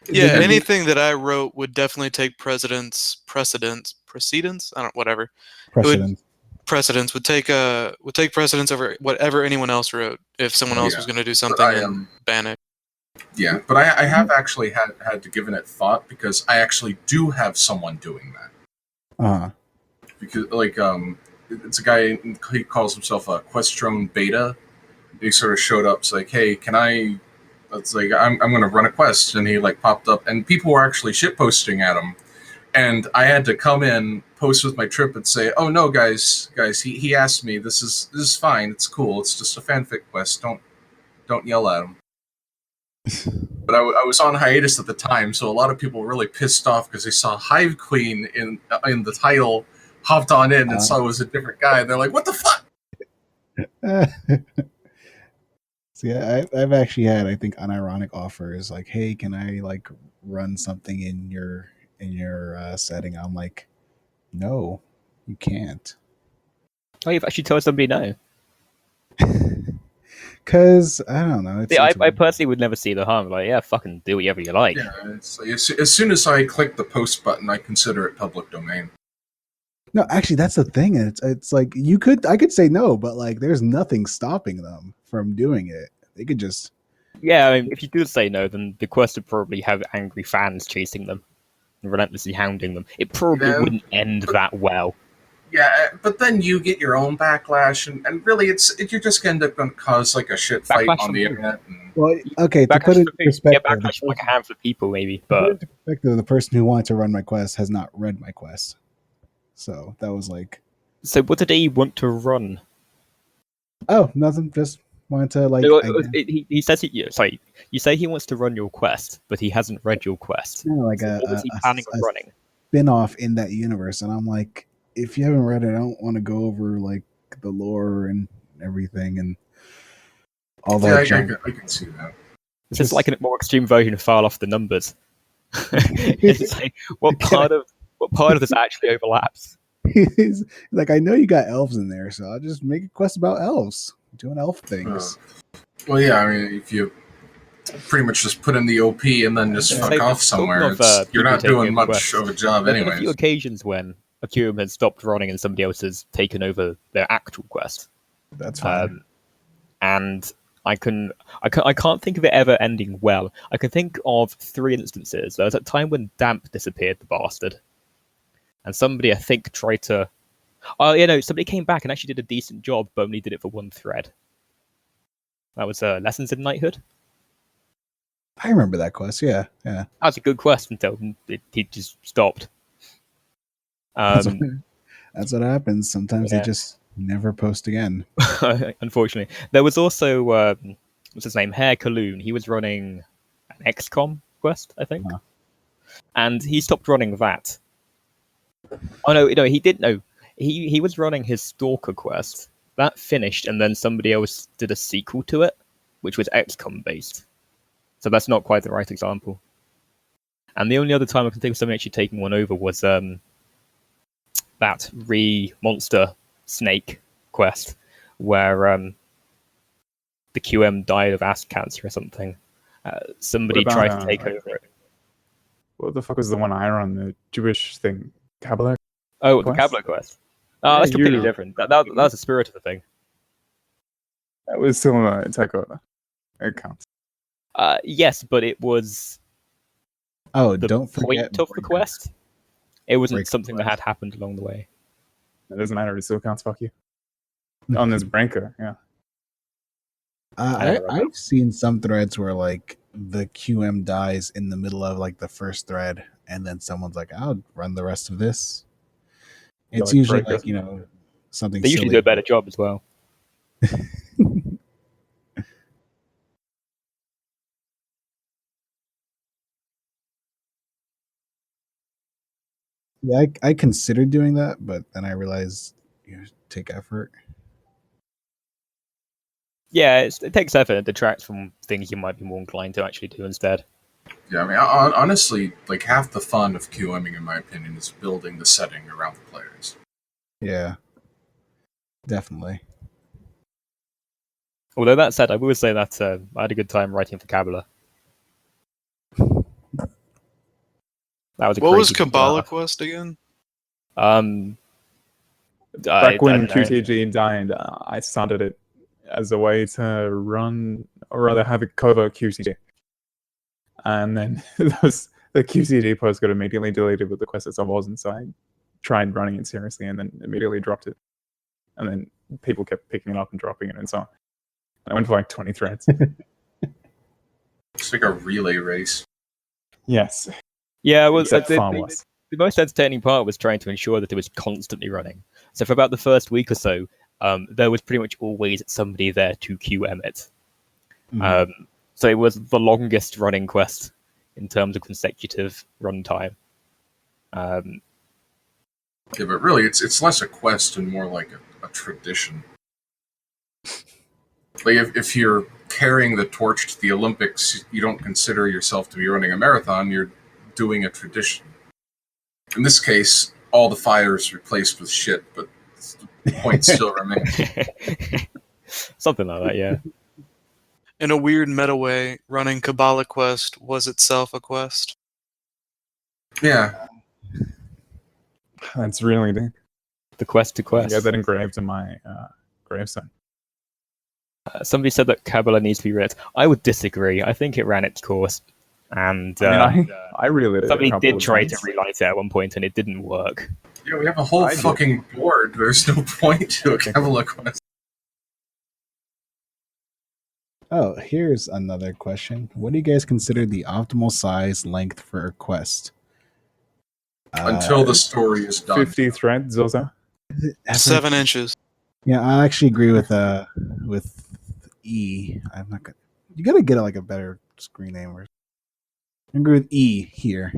Yeah, They- anything that I wrote would definitely take precedence. I don't whatever. It would Precedent. would take precedence over whatever anyone else wrote if someone else was going to do But something I and ban it. Yeah, but I have actually had to give it thought, because I actually do have someone doing that. Uh-huh. Because it's a guy, he calls himself a QuestDrone beta. He sort of showed up, it's like, hey, can I? It's like I'm going to run a quest, and he like popped up, and people were actually shitposting at him, and I had to come in, post with my trip, and say, oh no, guys, he asked me, this is fine, it's cool, it's just a fanfic quest, don't yell at him. But I was on hiatus at the time, so a lot of people were really pissed off because they saw Hive Queen in the title, hopped on in and saw it was a different guy. And they're like, "What the fuck?" See, I've actually had, I think, unironic offers like, "Hey, can I like run something in your setting?" I'm like, "No, you can't." Oh, you've actually told somebody no. Because I don't know. See, I personally would never see the harm. Like, yeah, fucking do whatever you like. Yeah, it's like, as soon as I click the post button, I consider it public domain. No, actually, that's the thing. It's like I could say no, but like, there's nothing stopping them from doing it. They could just. Yeah, I mean, if you do say no, then the quest would probably have angry fans chasing them and relentlessly hounding them. It probably wouldn't end that well. Yeah, but then you get your own backlash, and really, you're just going to cause like a shit fight Backlash on from the who? internet. Well, okay, to Backlash put it from in who? perspective, Yeah, backlash from like a handful of people, maybe. to put it But into perspective, the person who wanted to run my quest has not read my quest, so that was like, so what did he want to run? oh, nothing. Just wanted to like. No, he says sorry, you say he wants to run your quest, but he hasn't read your quest. Like so what was he planning on running? Spin-off in that universe, and I'm like, if you haven't read it, I don't want to go over like the lore and everything and all that. Yeah, I can see that. It's just like a more extreme version of File Off the Numbers. It's just like what part of this actually overlaps? He's like, I know you got elves in there, so I'll just make a quest about elves doing elf things. Well, yeah, I mean, if you pretty much just put in the OP and then just fuck off somewhere, you're not doing much of a job There have anyway. been a few occasions when a QM has stopped running and somebody else has taken over their actual quest. That's fine. And I can't think of it ever ending well. I can think of 3 instances. There was a time when Damp disappeared, the bastard. And somebody, I think, tried to... Oh, somebody came back and actually did a decent job, but only did it for 1 thread. That was Lessons in Knighthood. I remember that quest, yeah. That was a good quest until he just stopped. That's what happens. Sometimes they just never post again. Unfortunately. There was also, what's his name? Hair Kaloon. He was running an XCOM quest, I think. And he stopped running that. Oh, no, he didn't know. He was running his Stalker quest. That finished, and then somebody else did a sequel to it, which was XCOM based. So that's not quite the right example. And the only other time I can think of somebody actually taking one over was that monster snake quest, where the QM died of ass cancer or something. Somebody tried to take over it. What the fuck was the one I run? The Jewish thing, Kabbalah? Oh, quest? The Kabbalah quest. Oh, that's completely different. That was the spirit of the thing. That was still a takeover. It counts. Yes, but it was Oh, the don't forget point of the quest. It wasn't Break something that quest. had happened along the way. It doesn't matter. It still counts. Fuck you. On this breaker, yeah. I've seen some threads where like the QM dies in the middle of like the first thread, and then someone's like, "I'll run the rest of this." It's like usually breakers. like, you know, something They usually silly. do a better job as well. Yeah, I considered doing that, but then I realized take effort. Yeah, it takes effort. It detracts from things you might be more inclined to actually do instead. Yeah, I mean, honestly, like half the fun of QMing, in my opinion, is building the setting around the players. Yeah, definitely. Although that said, I will say that I had a good time writing for Kabbalah. That was a What was crazy Kabbalah Quest again? Back when I don't know. QTG died, I started it as a way to run, or rather have a covert QTG. And then the QTG post got immediately deleted with the quest itself wasn't, so I tried running it seriously and then immediately dropped it. And then people kept picking it up and dropping it and so on. I went for like 20 threads. It's like a relay race. Yes. Yeah, well, Except far worse. the most entertaining part was trying to ensure that it was constantly running. So for about the first week or so, there was pretty much always somebody there to QM it. So it was the longest running quest in terms of consecutive runtime. Yeah, but really, it's less a quest and more like a tradition. Like if you're carrying the torch to the Olympics, you don't consider yourself to be running a marathon. You're doing a tradition. In this case, all the fire is replaced with shit, but the point still remains. Something like that, yeah. In a weird meta way, running Kabbalah Quest was itself a quest. Yeah. That's really deep. The quest to I quest. get that engraved in my gravestone. Somebody said that Kabbalah needs to be read. I would disagree. I think it ran its course. And I really did. Somebody did try to relight it at one point and it didn't work. Yeah, we have a whole fucking board. There's no point to a Kabbalah quest. Oh, here's another question. What do you guys consider the optimal size length for a quest? Until the story is done. 50 threads or so? 7 inches. Yeah, I actually agree with E. I'm not gonna. You gotta get like a better screen name. I agree with E here.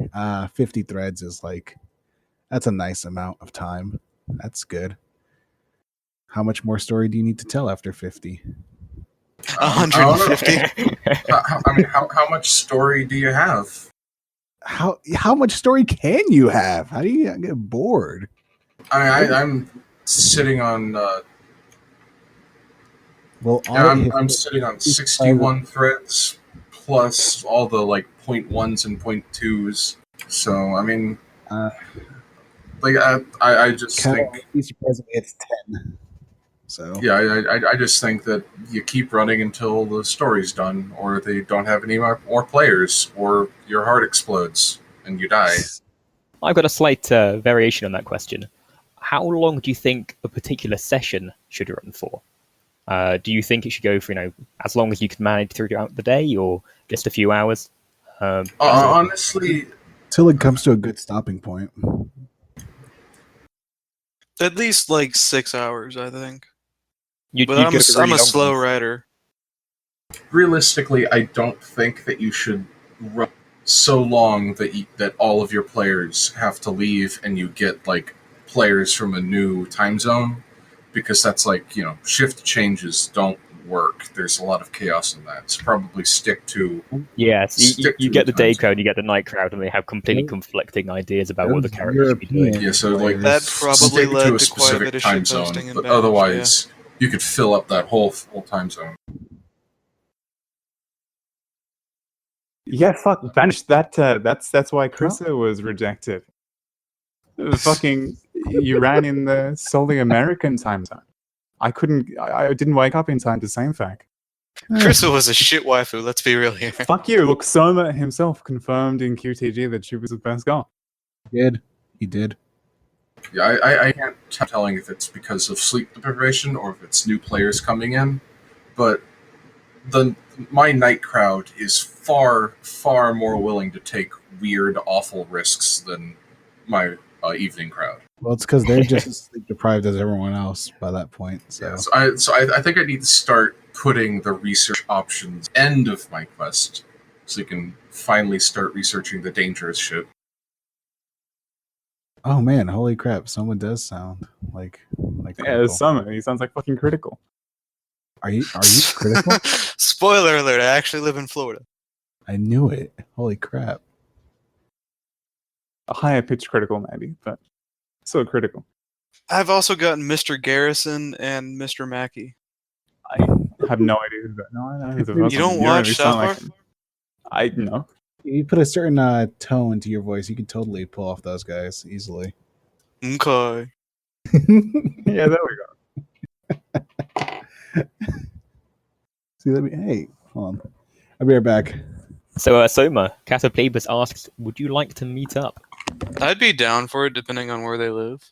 50 threads is like that's a nice amount of time. That's good. How much more story do you need to tell after 50? 150. I mean, how much story do you have? How much story can you have? How do you get bored? I'm sitting on. Well, I'm sitting on 61 threads plus all the like 0.1s and 0.2s. So I mean, like I just think. Be surprised if it's 10. So yeah, I just think that you keep running until the story's done, or they don't have any more players, or your heart explodes and you die. I've got a slight variation on that question. How long do you think a particular session should run for? Do you think it should go for, as long as you can manage throughout the day, or just a few hours? Honestly, till it comes to a good stopping point. At least like 6 hours, I think. But I'm a slow writer. Realistically, I don't think that you should run so long that all of your players have to leave and you get like players from a new time zone, because that's like, shift changes don't work. There's a lot of chaos in that. So probably stick to. Yes, you get the day crowd, you get the night crowd, and they have completely conflicting ideas about what the characters should be doing. Yeah, so like that probably stick led to a to quite a specific bit of time shitposting zone, and but bash, otherwise you could fill up that whole time zone. Yeah, fuck, banish that. That's why Krissa was rejected. Fucking, you ran in the solely American time zone. I didn't wake up in time to same fact. Crystal was a shit waifu. Let's be real here. Fuck you. Look, Soma himself confirmed in QTG that she was the best girl. He did. Yeah, I can't telling if it's because of sleep deprivation or if it's new players coming in, but my night crowd is far more willing to take weird, awful risks than my evening crowd. Well, it's because they're just as sleep deprived as everyone else by that point. So, Yeah, so I think I need to start putting the research options end of my quest, so you can finally start researching the dangerous shit. oh man, holy crap! Someone does sound like Yeah, critical. Soma. He sounds like fucking critical. Are you critical? Spoiler alert! I actually live in Florida. I knew it. Holy crap! A higher pitch critical, maybe, but still critical. I've also gotten Mr. Garrison and Mr. Mackey. I have no idea who that. No, I know who the first You don't one. watch really South sound Park? him. I know. You put a certain tone to your voice, you can totally pull off those guys easily. Okay. Yeah, there we go. See, hey, hold on. I'll be right back. So, Soma, Cataplebus asks, would you like to meet up? I'd be down for it depending on where they live.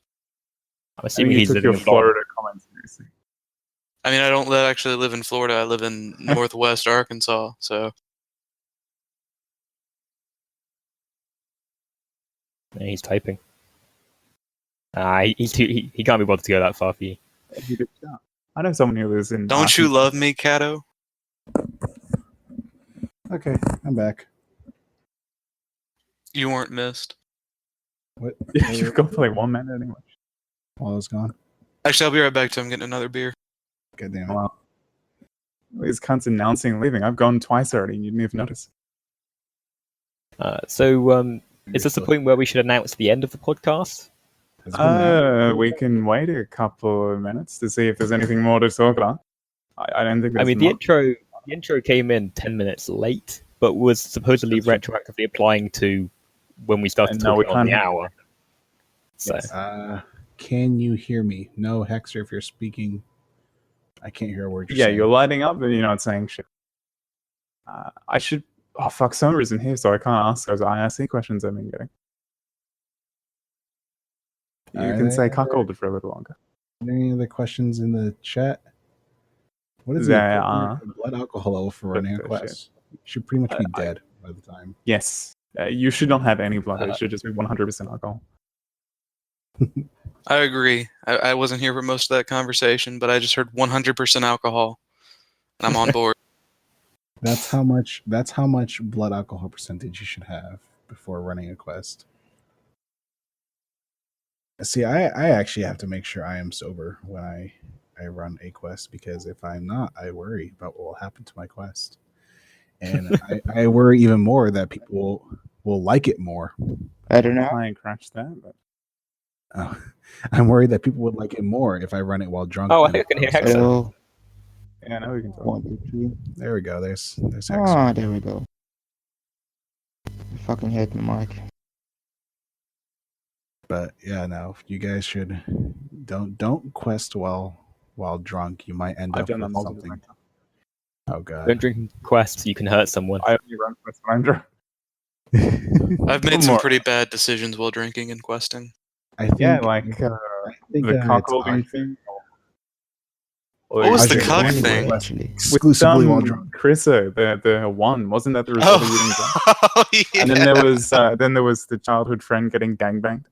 I'm assuming he's took living your in Florida. Florida comment seriously. I mean, I don't actually live in Florida. I live in northwest Arkansas, so... Yeah, he's typing. He can't be bothered to go that far for you. I know someone who lives in. Don't you love me, Cato? Okay, I'm back. You weren't missed. What? You've got for like 1 minute anyway. While I was gone. Actually, I'll be right back to him getting another beer. God damn it. Wow. These cunts announcing leaving. I've gone twice already and you didn't even notice. Is this the point where we should announce the end of the podcast? We can wait a couple of minutes to see if there's anything more to talk about. I don't think there's I mean, the much. intro came in 10 minutes late, but was supposedly retroactively applying to when we started talking on the hour. So. Yes. Can you hear me? No, Hexer, if you're speaking, I can't hear a word you're saying. You're lighting up, but you're not saying shit. I should... Oh, fuck, Soma isn't here, so I can't ask those IRC questions I've been getting. You can say cuckolded for a little longer. Are there any other questions in the chat? What is There the are. blood alcohol level for running a quest? You should pretty much be dead by the time. Yes. You should not have any blood. It should just be 100% alcohol. I agree. I wasn't here for most of that conversation, but I just heard 100% alcohol, and I'm on board. That's how much blood alcohol percentage you should have before running a quest. See, I actually have to make sure I am sober when I run a quest, because if I'm not, I worry about what will happen to my quest. And I worry even more that people will like it more. I don't know. I crashed that, but... I'm worried that people would like it more if I run it while drunk. Oh, I think I can hear Hexer. Hello. Yeah, now we can talk. 1, 2, 3. There we go. There's Hexer. Ah, there we go. I fucking hate my mic. But yeah, no, you guys should don't quest while drunk. You might end I've up done that with multiple something. times. Oh god. Don't drink quests, you can hurt someone. I only run quests when I'm drunk. I've made some More. pretty bad decisions while drinking and questing. I think, Yeah, like I think the it's cuckolding thing. What was the Ajay, cuck only thing? quest Actually. exclusively while drunk. Chriso, the one, wasn't that the result of eating drunk? Oh, yeah. And then there was the childhood friend getting gangbanged.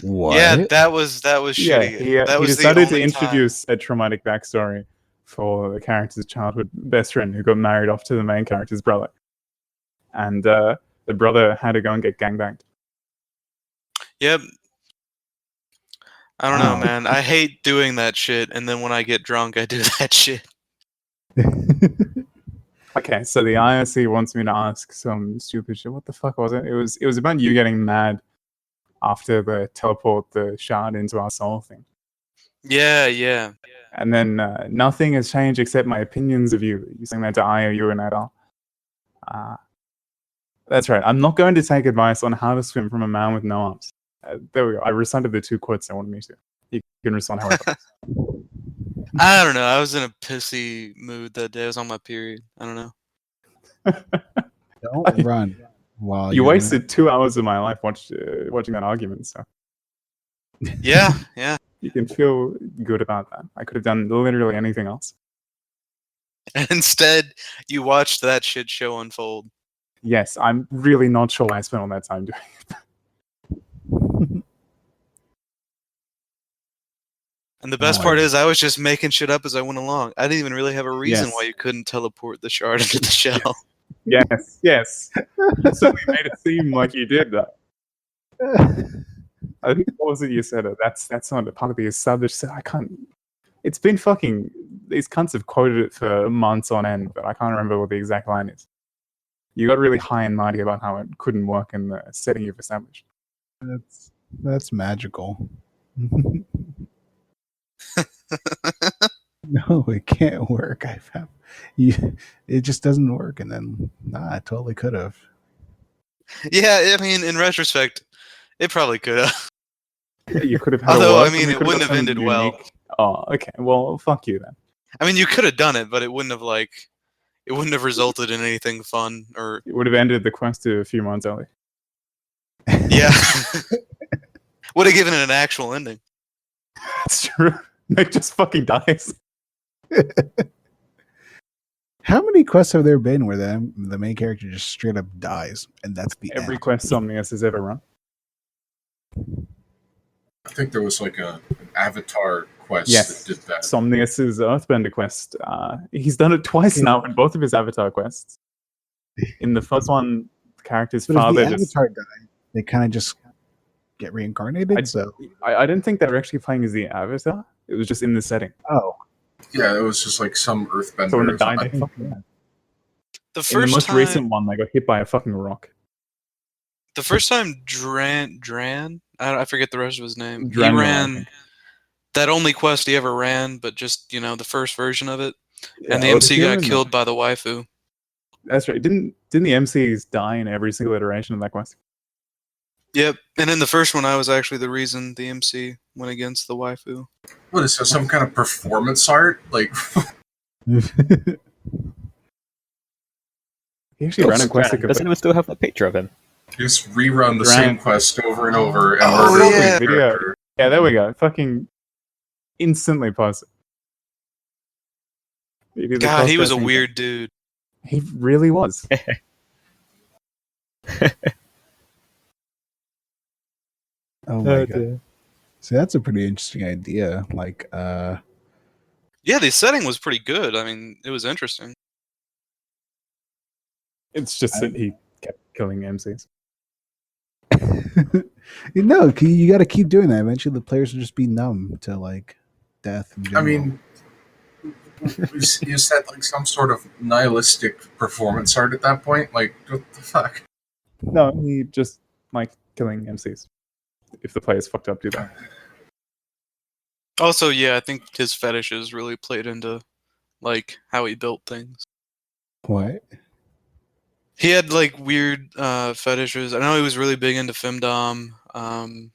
What? Yeah, that was Yeah, shitty. That he was the decided to only introduce a traumatic backstory for the character's childhood best friend who got married off to the main character's brother. And the brother had to go and get gangbanged. Yep. I don't know, Wow. man. I hate doing that shit, and then when I get drunk, I do that shit. Okay, so the IRC wants me to ask some stupid shit. What the fuck was it? It was about you getting mad after the teleport the shard into our soul thing. Yeah. And then nothing has changed except my opinions of you. You saying that to IOU and Adal. That's right. I'm not going to take advice on how to swim from a man with no arms. There we go. I recited the 2 quotes I wanted me to. You can respond however. I don't know. I was in a pissy mood that day. I was on my period. I don't know. Don't run while You you're wasted 2 hours of my life watching that argument, so Yeah, yeah. you can feel good about that. I could have done literally anything else. And instead, you watched that shit show unfold. Yes, I'm really not sure why I spent all that time doing it. And the best Oh, part is, I was just making shit up as I went along. I didn't even really have a reason Yes. why you couldn't teleport the shard into the shell. Yes, yes. You certainly made it seem like you did that. I think what was it you said? That's not a part of the established. I can't. It's been fucking. These cunts have quoted it for months on end, but I can't remember what the exact line is. You got really high and mighty about how it couldn't work in the setting you've established. That's magical. No, it can't work. It just doesn't work. And then, I totally could have. Yeah, I mean, in retrospect, it probably could have. Yeah, you could have had Although, a I work, mean, and we it could wouldn't got have some ended well. unique- Oh, okay. Well, fuck you then. I mean, you could have done it, but it wouldn't have it wouldn't have resulted in anything fun or It would have ended the quest a few months early. yeah. Would have given it an actual ending. That's true. Nick just fucking dies. How many quests have there been where the main character just straight up dies, and that's the Every end? quest Somnius has ever run. I think there was like an Avatar quest Yes, that did that. Somnius's Earthbender quest. He's done it twice now in both of his Avatar quests. In the first one, the character's But if father the just. Avatar died, they kind of just get reincarnated. I didn't think they were actually playing as the Avatar. It was just in the setting. Oh, Yeah, it was just like some Earthbender. So when they or died, something. they fucking died. The In the first most time, recent one, they got hit by a fucking rock. the first time Dran, I forget the rest of his name. He Dranuel, I ran think. that only quest he ever ran, but just the first version of it. And the Yeah, MC got human- killed by the waifu. That's right. Didn't the MCs die in every single iteration of that quest? Yep. And in the first one, I was actually the reason the MC went against the waifu. What is this? Some kind of performance art? Like, He actually ran a quest. Does anyone still have that picture of him? just rerun the Dran- same quest over and over and Oh, murder yeah. the character. Yeah, there we go. Fucking instantly pause it. God, he was a weird dude. He really was. oh my god! See, that's a pretty interesting idea. Like, Yeah, the setting was pretty good. I mean, it was interesting. It's just that he kept killing MCs. you got to keep doing that. Eventually, the players will just be numb to like death. In I general. mean, you said like some sort of nihilistic performance art at that point. Like, what the fuck? No, he just liked killing MCs. If the players fucked up, do that. Also, yeah, I think his fetishes really played into like how he built things. What? He had like weird fetishes. I know he was really big into femdom, and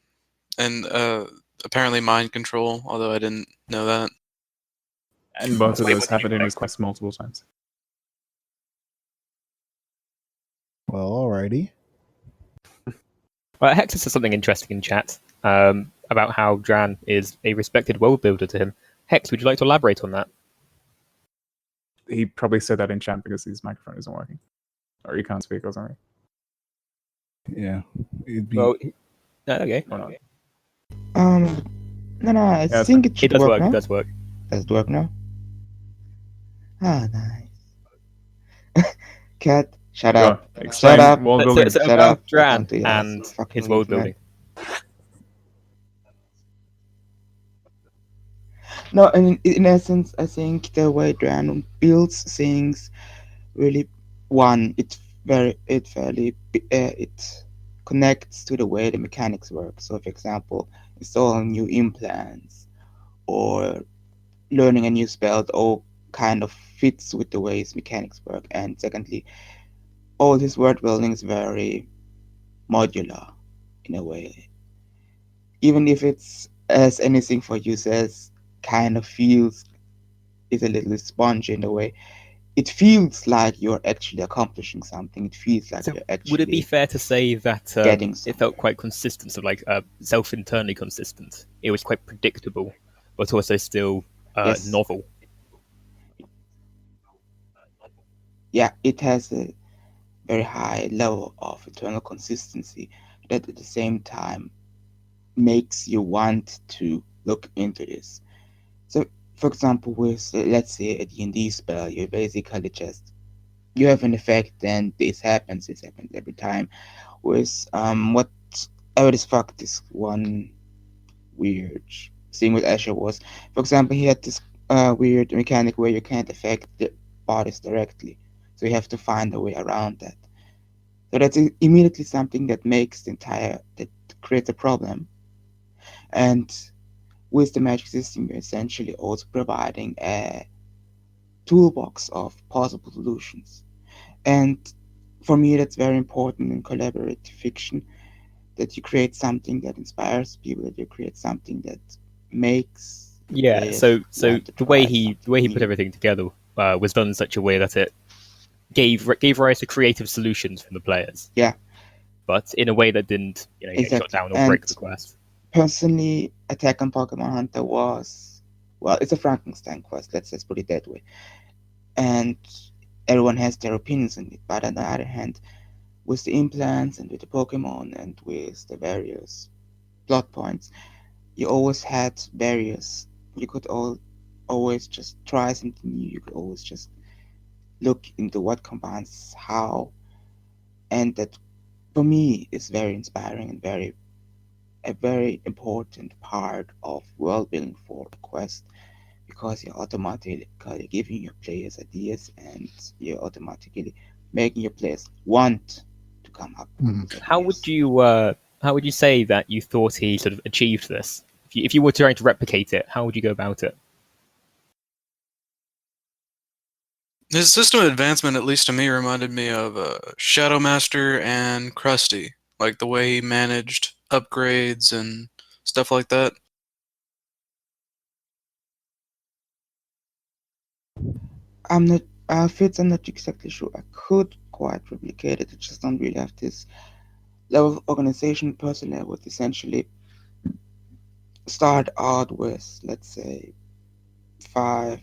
apparently mind control. Although I didn't know that. And both of those happened in his quest multiple times. Well, alrighty. Well, Hexer said something interesting in chat about how Dran is a respected world builder to him. Hex, would you like to elaborate on that? He probably said that in chat because his microphone isn't working. Or he can't speak or something. Yeah. It'd be, Well, okay. Or not. No, I Yeah, think it It should does work. now. It does work. Does it work now? Ah, nice. Cat, shut Go up. on, explain Shut up. world So, building. so Shut about up. Dran Listen to your and fucking his world internet. building. No, in essence, I think the way Dran builds things really, it connects to the way the mechanics work. So, for example, installing new implants or learning a new spell all kind of fits with the way his mechanics work. And secondly, all his world building is very modular in a way. Even if it's as anything for users kind of feels is a little spongy in a way. It feels like you're actually accomplishing something. It feels like So you're would it be actually fair to say that getting it felt somewhere. quite consistent, so like self-internally consistent? It was quite predictable, but also still Yes, novel. yeah, it has a very high level of internal consistency that at the same time makes you want to look into this. So, for example, with let's say a D&D spell, you basically just you have an effect, and this happens. This happens every time. With whatever this fuck this one weird thing with Asher was, for example, he had this weird mechanic where you can't affect the bodies directly, so you have to find a way around that. So that's immediately something that makes that creates a problem. And with the magic system, you're essentially also providing a toolbox of possible solutions. And for me, that's very important in collaborative fiction, that you create something that inspires people, that you create something that makes the Yeah. players So want to the way try he something put new. everything together was done in such a way that it gave rise to creative solutions from the players, Yeah, but in a way that didn't shut exactly. down or break the And quest. personally, Attack on Pokemon Hunter was, well, it's a Frankenstein quest, let's just put it that way. And everyone has their opinions on it. But on the other hand, with the implants and with the Pokemon and with the various plot points, you always had barriers. You could always just try something new. You could always just look into what combines how, and that for me is very inspiring and a very important part of world building for a quest, because you're automatically giving your players ideas, and you're automatically making your players want to come up Mhm. with How ideas. would you say that you thought he sort of achieved this? If you were trying to replicate it, how would you go about it? His system advancement, at least to me, reminded me of Shadow Master and Krusty, like the way he managed upgrades and stuff like that. I'm not, Fitz, I'm not exactly sure. I could quite replicate it. I just don't really have this level of organization personally. I would essentially start out with, let's say, five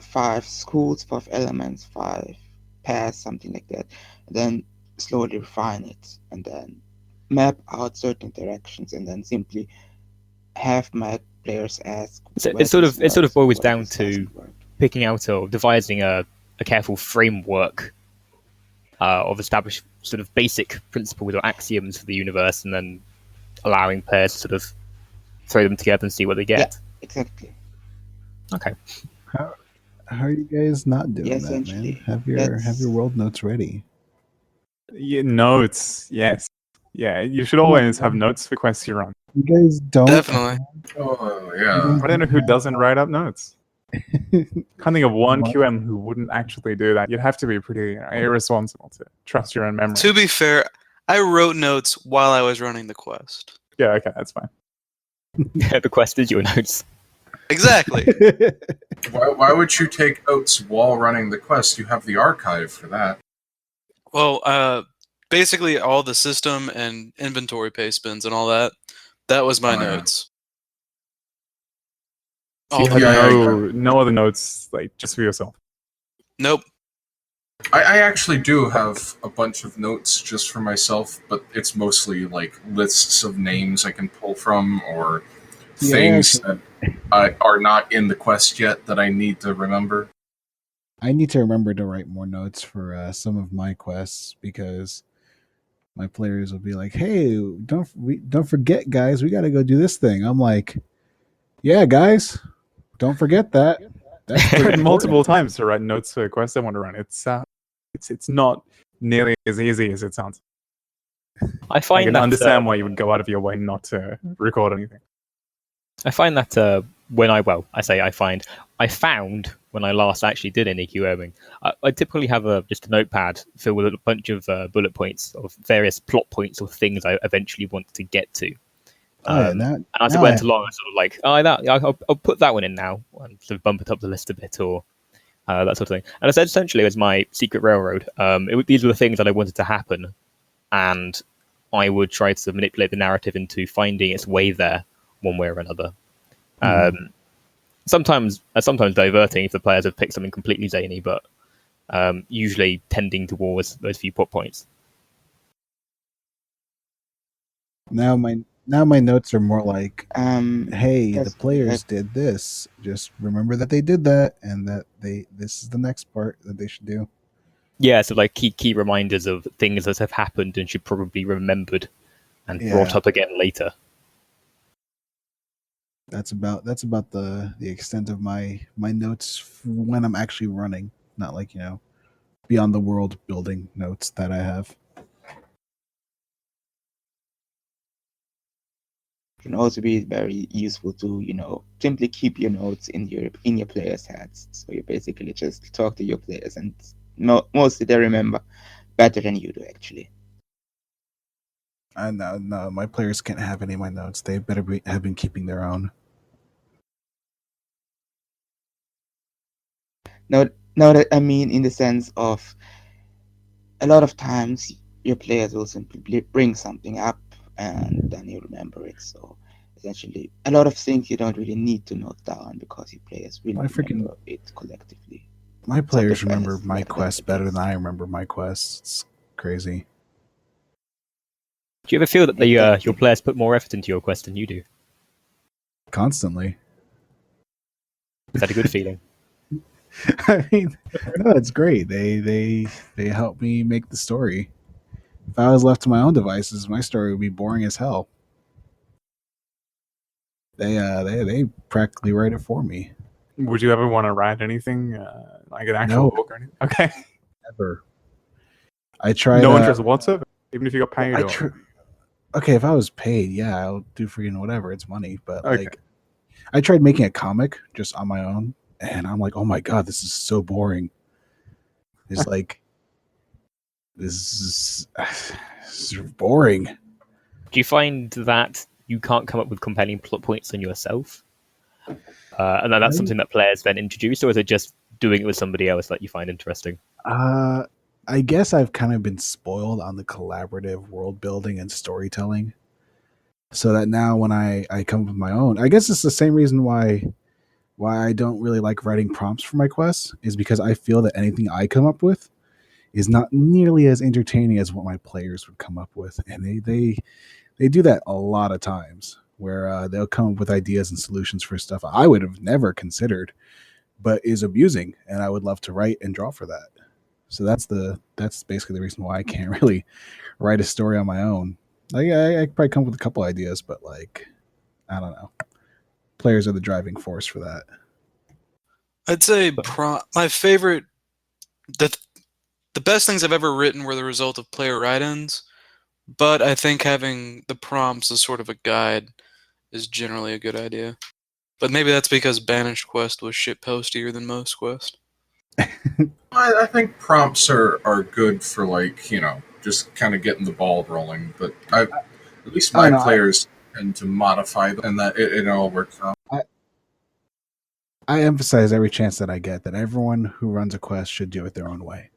five schools, five elements, five paths, something like that. And then slowly refine it, and then map out certain directions, and then simply have my players ask So where this it sort of works or boils where down this to doesn't work. picking out or devising a careful framework of established sort of basic principles or axioms for the universe, and then allowing players to sort of throw them together and see what they Yeah, get. exactly. Okay. How how are you guys not Yeah, doing that, man? essentially. Have your That's world notes ready. Yeah, notes, yes. Yeah, you should Come on, always have man. notes for quests you run. You guys don't. Definitely. Oh You yeah. guys I don't know who doesn't write up notes. don't Can't think of one What? QM who wouldn't actually do that. You'd have to be pretty irresponsible to trust your own memory. To be fair, I wrote notes while I was running the quest. Yeah, okay, that's fine. The quest is your notes. Exactly. Why would you take notes while running the quest? You have the archive for that. Well, basically all the system and inventory paste bins and all that. That was my Oh, yeah. notes. So you All the had Yeah, yeah, math. no other notes, like just for yourself. Nope. I actually do have a bunch of notes just for myself, but it's mostly like lists of names I can pull from, or Yeah, things that are not in the quest yet that I need to remember. I need to remember to write more notes for some of my quests because my players will be like, "Hey, don't forget, guys, we got to go do this thing." I'm like, "Yeah, guys, don't forget that. That's pretty Tried multiple important." times to write notes for a quest I want to run. It's not nearly as easy as it sounds. I I find can that understand why you would go out of your way not to record anything. when I found when I last actually did any QMing, I typically have just a notepad filled with a bunch of bullet points of various plot points or things I eventually want to get to. And as it went along, I sort of like, I'll put that one in now, and sort of bump it up the list a bit, or that sort of thing. And I said essentially it was my secret railroad. These were the things that I wanted to happen, and I would try to manipulate the narrative into finding its way there one way or another. Sometimes diverting if the players have picked something completely zany, but usually tending towards those few plot points. Now my notes are more like, hey, the that's players correct. did this. Just remember that they did that, and that this is the next part that they should do. Yeah, so like key reminders of things that have happened and should probably be remembered and brought up again later. That's about the extent of my notes when I'm actually running, not like, beyond the world building notes that I have. Can also be very useful to simply keep your notes in your players' heads. So you basically just talk to your players, and mostly they remember better than you do, actually. No, my players can't have any of my notes. They better have been keeping their own. No, that I mean in the sense of a lot of times your players will simply bring something up, and then you remember it. So essentially, a lot of things you don't really need to note down because your players will remember it collectively. My players remember my quests better than I remember my quests. It's crazy. Do you ever feel that your players put more effort into your quest than you do? Constantly. Is that a good feeling? I mean, no, it's great. They help me make the story. If I was left to my own devices, my story would be boring as hell. They practically write it for me. Would you ever want to write anything like an actual book or anything? Okay. Never. I tried. No interest whatsoever, even if you got paid. Okay, if I was paid, yeah, I'll do freaking whatever. It's money, but like, I tried making a comic just on my own, and I'm like, oh my god, this is so boring. It's like, this is boring. Do you find that you can't come up with compelling plot points on yourself? And then that's something that players then introduce, or is it just doing it with somebody else that you find interesting? I guess I've kind of been spoiled on the collaborative world building and storytelling. So that now when I come up with my own, I guess it's the same reason why I don't really like writing prompts for my quests, is because I feel that anything I come up with is not nearly as entertaining as what my players would come up with. And they do that a lot of times, where they'll come up with ideas and solutions for stuff I would have never considered, but is amusing, and I would love to write and draw for that. So that's basically the reason why I can't really write a story on my own. Like, I could probably come up with a couple ideas, but like, I don't know. Players are the driving force for that. I'd say my favorite, the best things I've ever written were the result of player write-ins, but I think having the prompts as sort of a guide is generally a good idea. But maybe that's because Banished Quest was shit postier than most Quest. I think prompts are good for, like, just kind of getting the ball rolling. But at least my players tend to modify them, and that it all works out. I emphasize every chance that I get that everyone who runs a quest should do it their own way.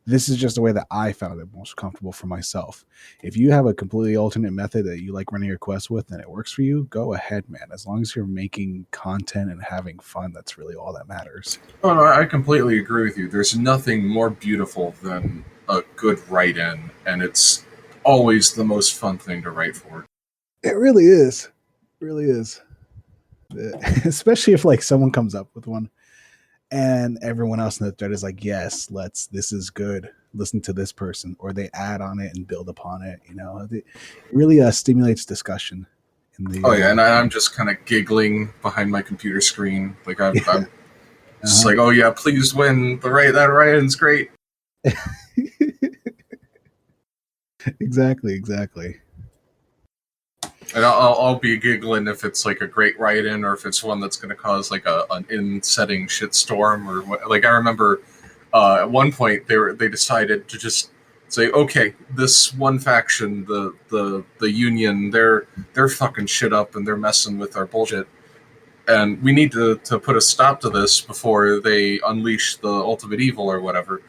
This is just the way that I found it most comfortable for myself. If you have a completely alternate method that you like running your quest with and it works for you, go ahead, man. As long as you're making content and having fun, that's really all that matters. Oh, no, I completely agree with you. There's nothing more beautiful than a good write-in, and it's always the most fun thing to write for. It really is. It really is. Especially if like someone comes up with one and everyone else in the thread is like, yes, this is good. Listen to this person, or they add on it and build upon it. It really stimulates discussion. And I'm just kind of giggling behind my computer screen. Like I'm just like, oh yeah, please win. That write-in's great. Exactly. And I'll be giggling if it's like a great write-in, or if it's one that's going to cause like an in-setting shitstorm, or what. Like I remember at one point they decided to just Say, okay, this one faction, the Union, they're fucking shit up and they're messing with our bullshit, and we need to put a stop to this before they unleash the ultimate evil or whatever.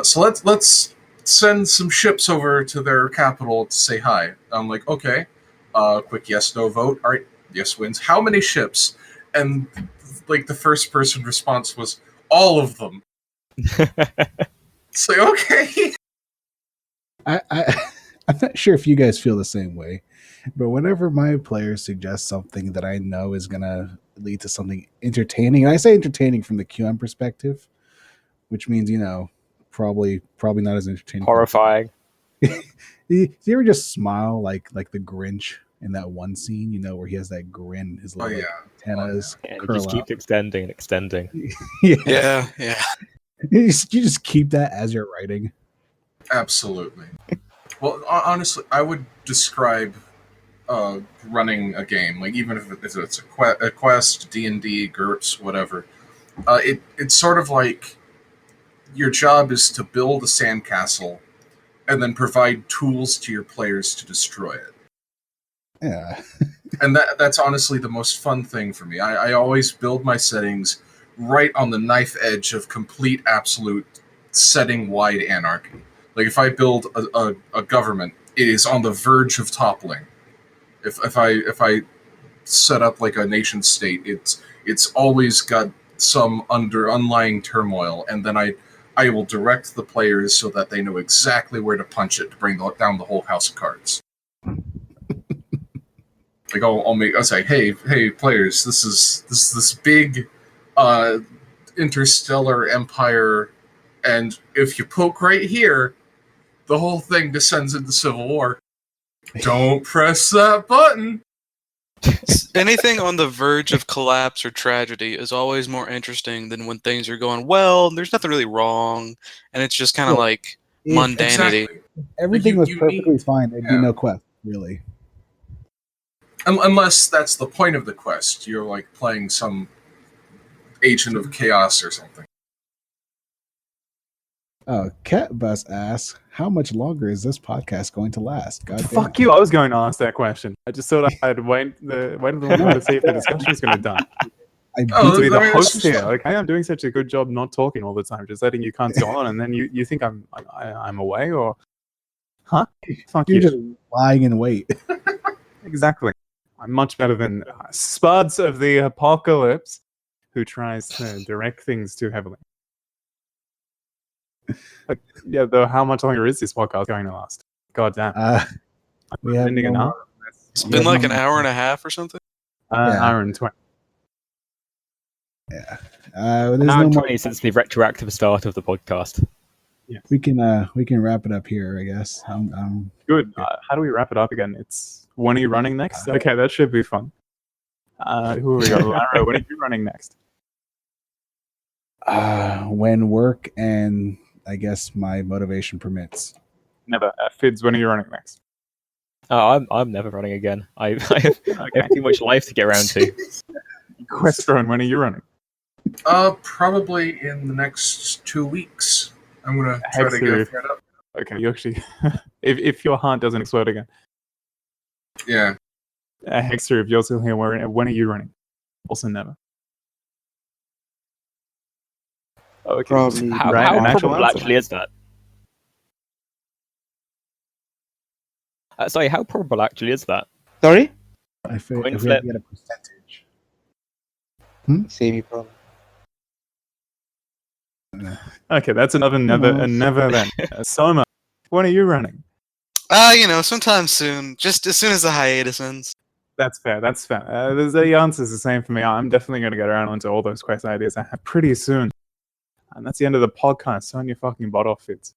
So let's send some ships over to their capital to say hi. I'm like, okay, quick yes no vote. All right, yes wins. How many ships? And like the first person response was all of them. It's like, okay. I'm not sure if you guys feel the same way, but whenever my players suggest something that I know is gonna lead to something entertaining, and I say entertaining from the QM perspective, which means probably not as entertaining. Horrifying. Do you ever just smile like the Grinch in that one scene, where he has that grin, his little antennas And it curl just keeps up. extending and extending. Yeah. You just keep that as you're writing. Absolutely. Well, honestly, I would describe running a game, like even if it's a quest, D&D, GURPS, whatever. It's sort of like your job is to build a sandcastle and then provide tools to your players to destroy it. Yeah. And that's honestly the most fun thing for me. I always build my settings right on the knife edge of complete, absolute, setting-wide anarchy. Like, if I build a government, it is on the verge of toppling. If I set up like a nation state, it's always got some underlying turmoil, and then I will direct the players so that they know exactly where to punch it to bring down the whole house of cards. Like I'll say, hey players, this is this big interstellar empire, and if you poke right here, the whole thing descends into civil war. Don't press that button. Anything on the verge of collapse or tragedy is always more interesting than when things are going well. There's nothing really wrong, and it's just kind of like mundanity. Exactly. Everything was perfectly need, fine. There'd be no quest, really. Unless that's the point of the quest. You're like playing some agent of chaos or something. Cat Bus asks, how much longer is this podcast going to last? God damn. Fuck you! I was going to ask that question. I just thought I'd wait a little while to see if the discussion was going to die. To be the host here. Okay, I'm doing such a good job not talking all the time, just letting you cunts go on, and then you think I'm away, or huh? Fuck You're you. just lying in wait. Exactly. I'm much better than Spuds of the Apocalypse, who tries to direct things too heavily. But, yeah, though, how much longer is this podcast going to last? God damn. We have ending enough. It's been like an hour and a half or something. Hour and 20. Yeah. There's There's now no more. 20 since the retroactive start of the podcast. Yes. We can wrap it up here, I guess. Good. How do we wrap it up again? It's when are you running next? Okay, that should be fun. Who we got? Larro, when are you running next? When work and I guess my motivation permits. Never. Fids, when are you running next? Oh, I'm never running again. I have too much life to get around to. QuestDrone, when are you running? Probably in the next 2 weeks. I'm gonna try to Hexer, get that up. Okay, you actually, if your heart doesn't explode again. Yeah. Hexer, if you're still here, when are you running? Also never. Okay. Probably How an actual probable answer. actually is that? Sorry, how probable actually is that? Sorry? If Coin we had flip. to get a percentage. Semi-pro. Okay, that's another never then. Soma, when are you running? Sometime soon. Just as soon as the hiatus ends. That's fair. The answer's the same for me. I'm definitely going to get around onto all those quest ideas I have pretty soon. And that's the end of the podcast. Turn your fucking butt off, Fitz.